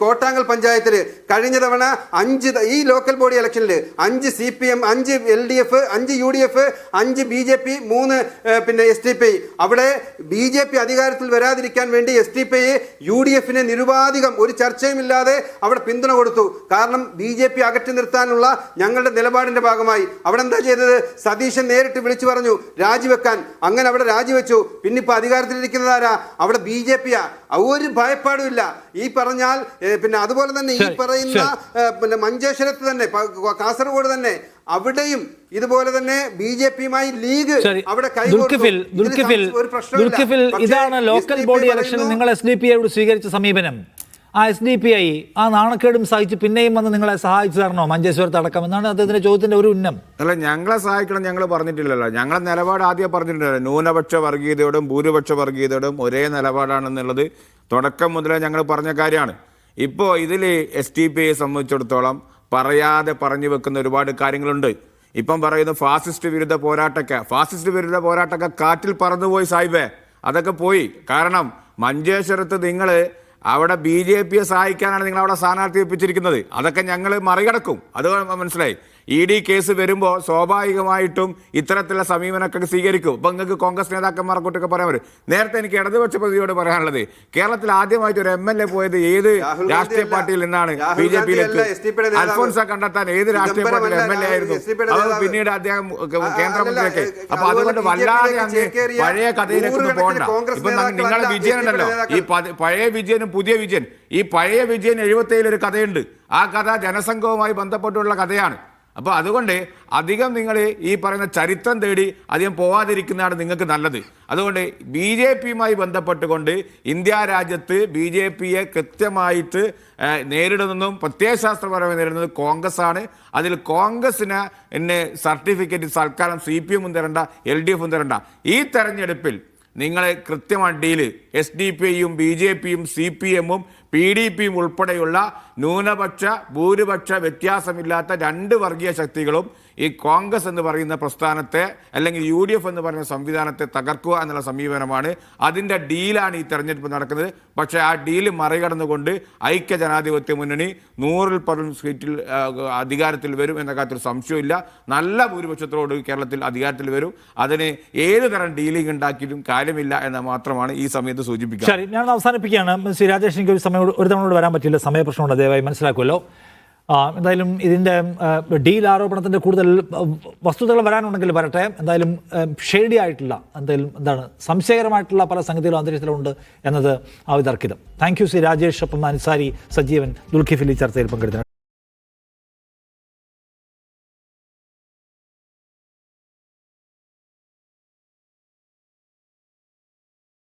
കോട്ടാങ്ങൽ പഞ്ചായത്തിൽ കഴിഞ്ഞ തവണ 5 ഈ ലോക്കൽ ബോഡി ഇലക്ഷനിൽ 5 CPM, 5 LDF, 5 UDF, 5 BJP, 3 STPI. അവിടെ BJP അധികാരത്തിൽ വരാതിരിക്കാൻ വേണ്ടി STPI UDFനെ നിരുപാധികം ഒരു ചർച്ചയുമില്ലാതെ അവിടെ പിന്തുണ കൊടുത്തു. കാരണം BJP അകറ്റി നിർത്താനുള്ള ഞങ്ങളുടെ നിലപാടിന്റെ ഭാഗമായി. അവിടെ എന്താ ചെയ്തത്? സതീശൻ നേരിട്ട് വിളിച്ചു പറഞ്ഞു രാജിവെക്കാൻ. അങ്ങനെ അവിടെ രാജിവെച്ചു. പിന്നെ ഇപ്പൊ അധികാരത്തിലിരിക്കുന്നതാരാ? അവിടെ BJP-യാ. ഒരു ഭയപ്പാടുമില്ല. ഈ പറഞ്ഞാൽ അതുപോലെ തന്നെ ഈ പറയുന്ന മഞ്ചേശ്വരത്ത് തന്നെ, കാസർഗോഡ് തന്നെ, അവിടെയും ഇതുപോലെ തന്നെ BJP-യുമായി ലീഗ് അവിടെ ഇതാണ് ലോക്കൽ ബോഡി ഇലക്ഷനിൽ നിങ്ങൾ SDPIയോട് സ്വീകരിച്ച സമീപനം. ആ SDPI ആ നാണക്കേടും സഹിച്ച് പിന്നെയും വന്ന് നിങ്ങളെ സഹായിച്ചു തരണോ മഞ്ചേശ്വരത്ത് അടക്കം എന്നാണ് അദ്ദേഹത്തിന്റെ ചോദ്യത്തിന്റെ ഒരു ഉന്നം. അല്ല, ഞങ്ങളെ സഹായിക്കണം ഞങ്ങൾ പറഞ്ഞിട്ടില്ലല്ലോ. ഞങ്ങളെ നിലപാട് ആദ്യം പറഞ്ഞിട്ടുണ്ടല്ലോ. ന്യൂനപക്ഷ വർഗീയതയോടും ഭൂരിപക്ഷ വർഗീയതയോടും ഒരേ നിലപാടാണെന്നുള്ളത് തുടക്കം മുതലേ ഞങ്ങൾ പറഞ്ഞ കാര്യമാണ്. ഇപ്പോൾ ഇതിൽ SDPIയെ സംബന്ധിച്ചിടത്തോളം പറയാതെ പറഞ്ഞു വെക്കുന്ന ഒരുപാട് കാര്യങ്ങളുണ്ട്. ഇപ്പം പറയുന്ന ഫാസിസ്റ്റ് വിരുദ്ധ പോരാട്ടമൊക്കെ കാറ്റിൽ പറന്നുപോയി സാഹിബേ. അതൊക്കെ പോയി. കാരണം മഞ്ചേശ്വരത്ത് നിങ്ങൾ അവിടെ BJP-യെ സഹായിക്കാനാണ് നിങ്ങൾ അവിടെ സ്ഥാനാർത്ഥി വെപ്പിച്ചിരിക്കുന്നത്. അതൊക്കെ ഞങ്ങൾ മറികടക്കും. അത് മനസ്സിലായി. ED കേസ് വരുമ്പോൾ സ്വാഭാവികമായിട്ടും ഇത്തരത്തിലുള്ള സമീപനമൊക്കെ സ്വീകരിക്കും. ഇപ്പം നിങ്ങൾക്ക് കോൺഗ്രസ് നേതാക്കന്മാർക്കൊട്ടൊക്കെ പറയാൻ പറ്റും. നേരത്തെ എനിക്ക് ഇടതുപക്ഷ പ്രതിയോട് പറയാനുള്ളത്, കേരളത്തിൽ ആദ്യമായിട്ട് ഒരു MLA പോയത് ഏത് രാഷ്ട്രീയ പാർട്ടിയിൽ നിന്നാണ് BJP-യിലേക്ക്? അൽഫോൻസ കണ്ടെത്താൻ ഏത് രാഷ്ട്രീയ പാർട്ടിയിൽ MLA ആയിരുന്നു? അത് പിന്നീട് അദ്ദേഹം കേന്ദ്രമന്ത്രിയൊക്കെ. അപ്പൊ അതുകൊണ്ട് വല്ലാതെ അങ്ങ് പഴയ കഥയിലേക്ക് പോകണ്ട. ഇപ്പൊ നിങ്ങളുടെ വിജയൻ ഉണ്ടല്ലോ, ഈ പഴയ വിജയനും പുതിയ വിജയൻ. ഈ പഴയ വിജയൻ 77 ഒരു കഥയുണ്ട്. ആ കഥ ജനസംഘവുമായി ബന്ധപ്പെട്ടുള്ള കഥയാണ്. അപ്പോൾ അതുകൊണ്ട് അധികം നിങ്ങൾ ഈ പറയുന്ന ചരിത്രം തേടി അധികം പോവാതിരിക്കുന്നതാണ് നിങ്ങൾക്ക് നല്ലത്. അതുകൊണ്ട് BJP-യുമായി ബന്ധപ്പെട്ടുകൊണ്ട് ഇന്ത്യ രാജ്യത്ത് BJP-യെ കൃത്യമായിട്ട് നേരിടുന്നതും പ്രത്യയശാസ്ത്രപരമായി നേരിടുന്നത് കോൺഗ്രസ് ആണ്. അതിൽ കോൺഗ്രസിന് സർട്ടിഫിക്കറ്റ് സർക്കാരും CPM-ഉം തരണ്ട, LDF-ഉം തരണ്ട. ഈ തെരഞ്ഞെടുപ്പിൽ നിങ്ങൾ കൃത്യമായ ഡീല് SDPIയും BJP-യും CPM-ഉം PDP-യും ഉൾപ്പെടെയുള്ള ന്യൂനപക്ഷ ഭൂരിപക്ഷ വ്യത്യാസമില്ലാത്ത 2 വർഗീയ ശക്തികളും ഈ കോൺഗ്രസ് എന്ന് പറയുന്ന പ്രസ്ഥാനത്തെ അല്ലെങ്കിൽ UDF എന്ന് പറയുന്ന സംവിധാനത്തെ തകർക്കുക എന്നുള്ള സമീപനമാണ്. അതിൻ്റെ ഡീലാണ് ഈ തെരഞ്ഞെടുപ്പ് നടക്കുന്നത്. പക്ഷേ ആ ഡീല് മറികടന്നുകൊണ്ട് ഐക്യ ജനാധിപത്യ മുന്നണി 100% സീറ്റിൽ അധികാരത്തിൽ വരും എന്ന കാര്യത്തിൽ സംശയമില്ല. നല്ല ഭൂരിപക്ഷത്തോട് കേരളത്തിൽ അധികാരത്തിൽ വരും. അതിന് ഏത് തരം ഡീലിംഗ് ഉണ്ടാക്കിയിട്ടും കാര്യമില്ല എന്ന് മാത്രമാണ് ഈ സമയത്ത് സൂചിപ്പിക്കുക. ശരി, ഞാൻ അവസാനിപ്പിക്കുകയാണ്. ശ്രീ രാജേഷ്, എനിക്ക് ഒരു തവണ വരാൻ പറ്റില്ല, സമയപ്രശ്നമുണ്ട്, ദയവായി മനസ്സിലാക്കുമല്ലോ. എന്തായാലും ഇതിൻ്റെ ഡീൽ ആരോപണത്തിൻ്റെ കൂടുതൽ വസ്തുതകൾ വരാനുണ്ടെങ്കിൽ വരട്ടെ. എന്തായാലും ഷെയ്ഡി ആയിട്ടുള്ള എന്താണ് സംശയകരമായിട്ടുള്ള പല സംഗതികളും അന്തരീക്ഷത്തിലുണ്ട് എന്നത് അവിതർക്കിതം. താങ്ക് യു ശ്രീ രാജേഷ്, ഒപ്പം അൻസാരി, സജീവൻ, ദുൽഖിഫിൽ ഈ ചർച്ചയിൽ പങ്കെടുത്തത്.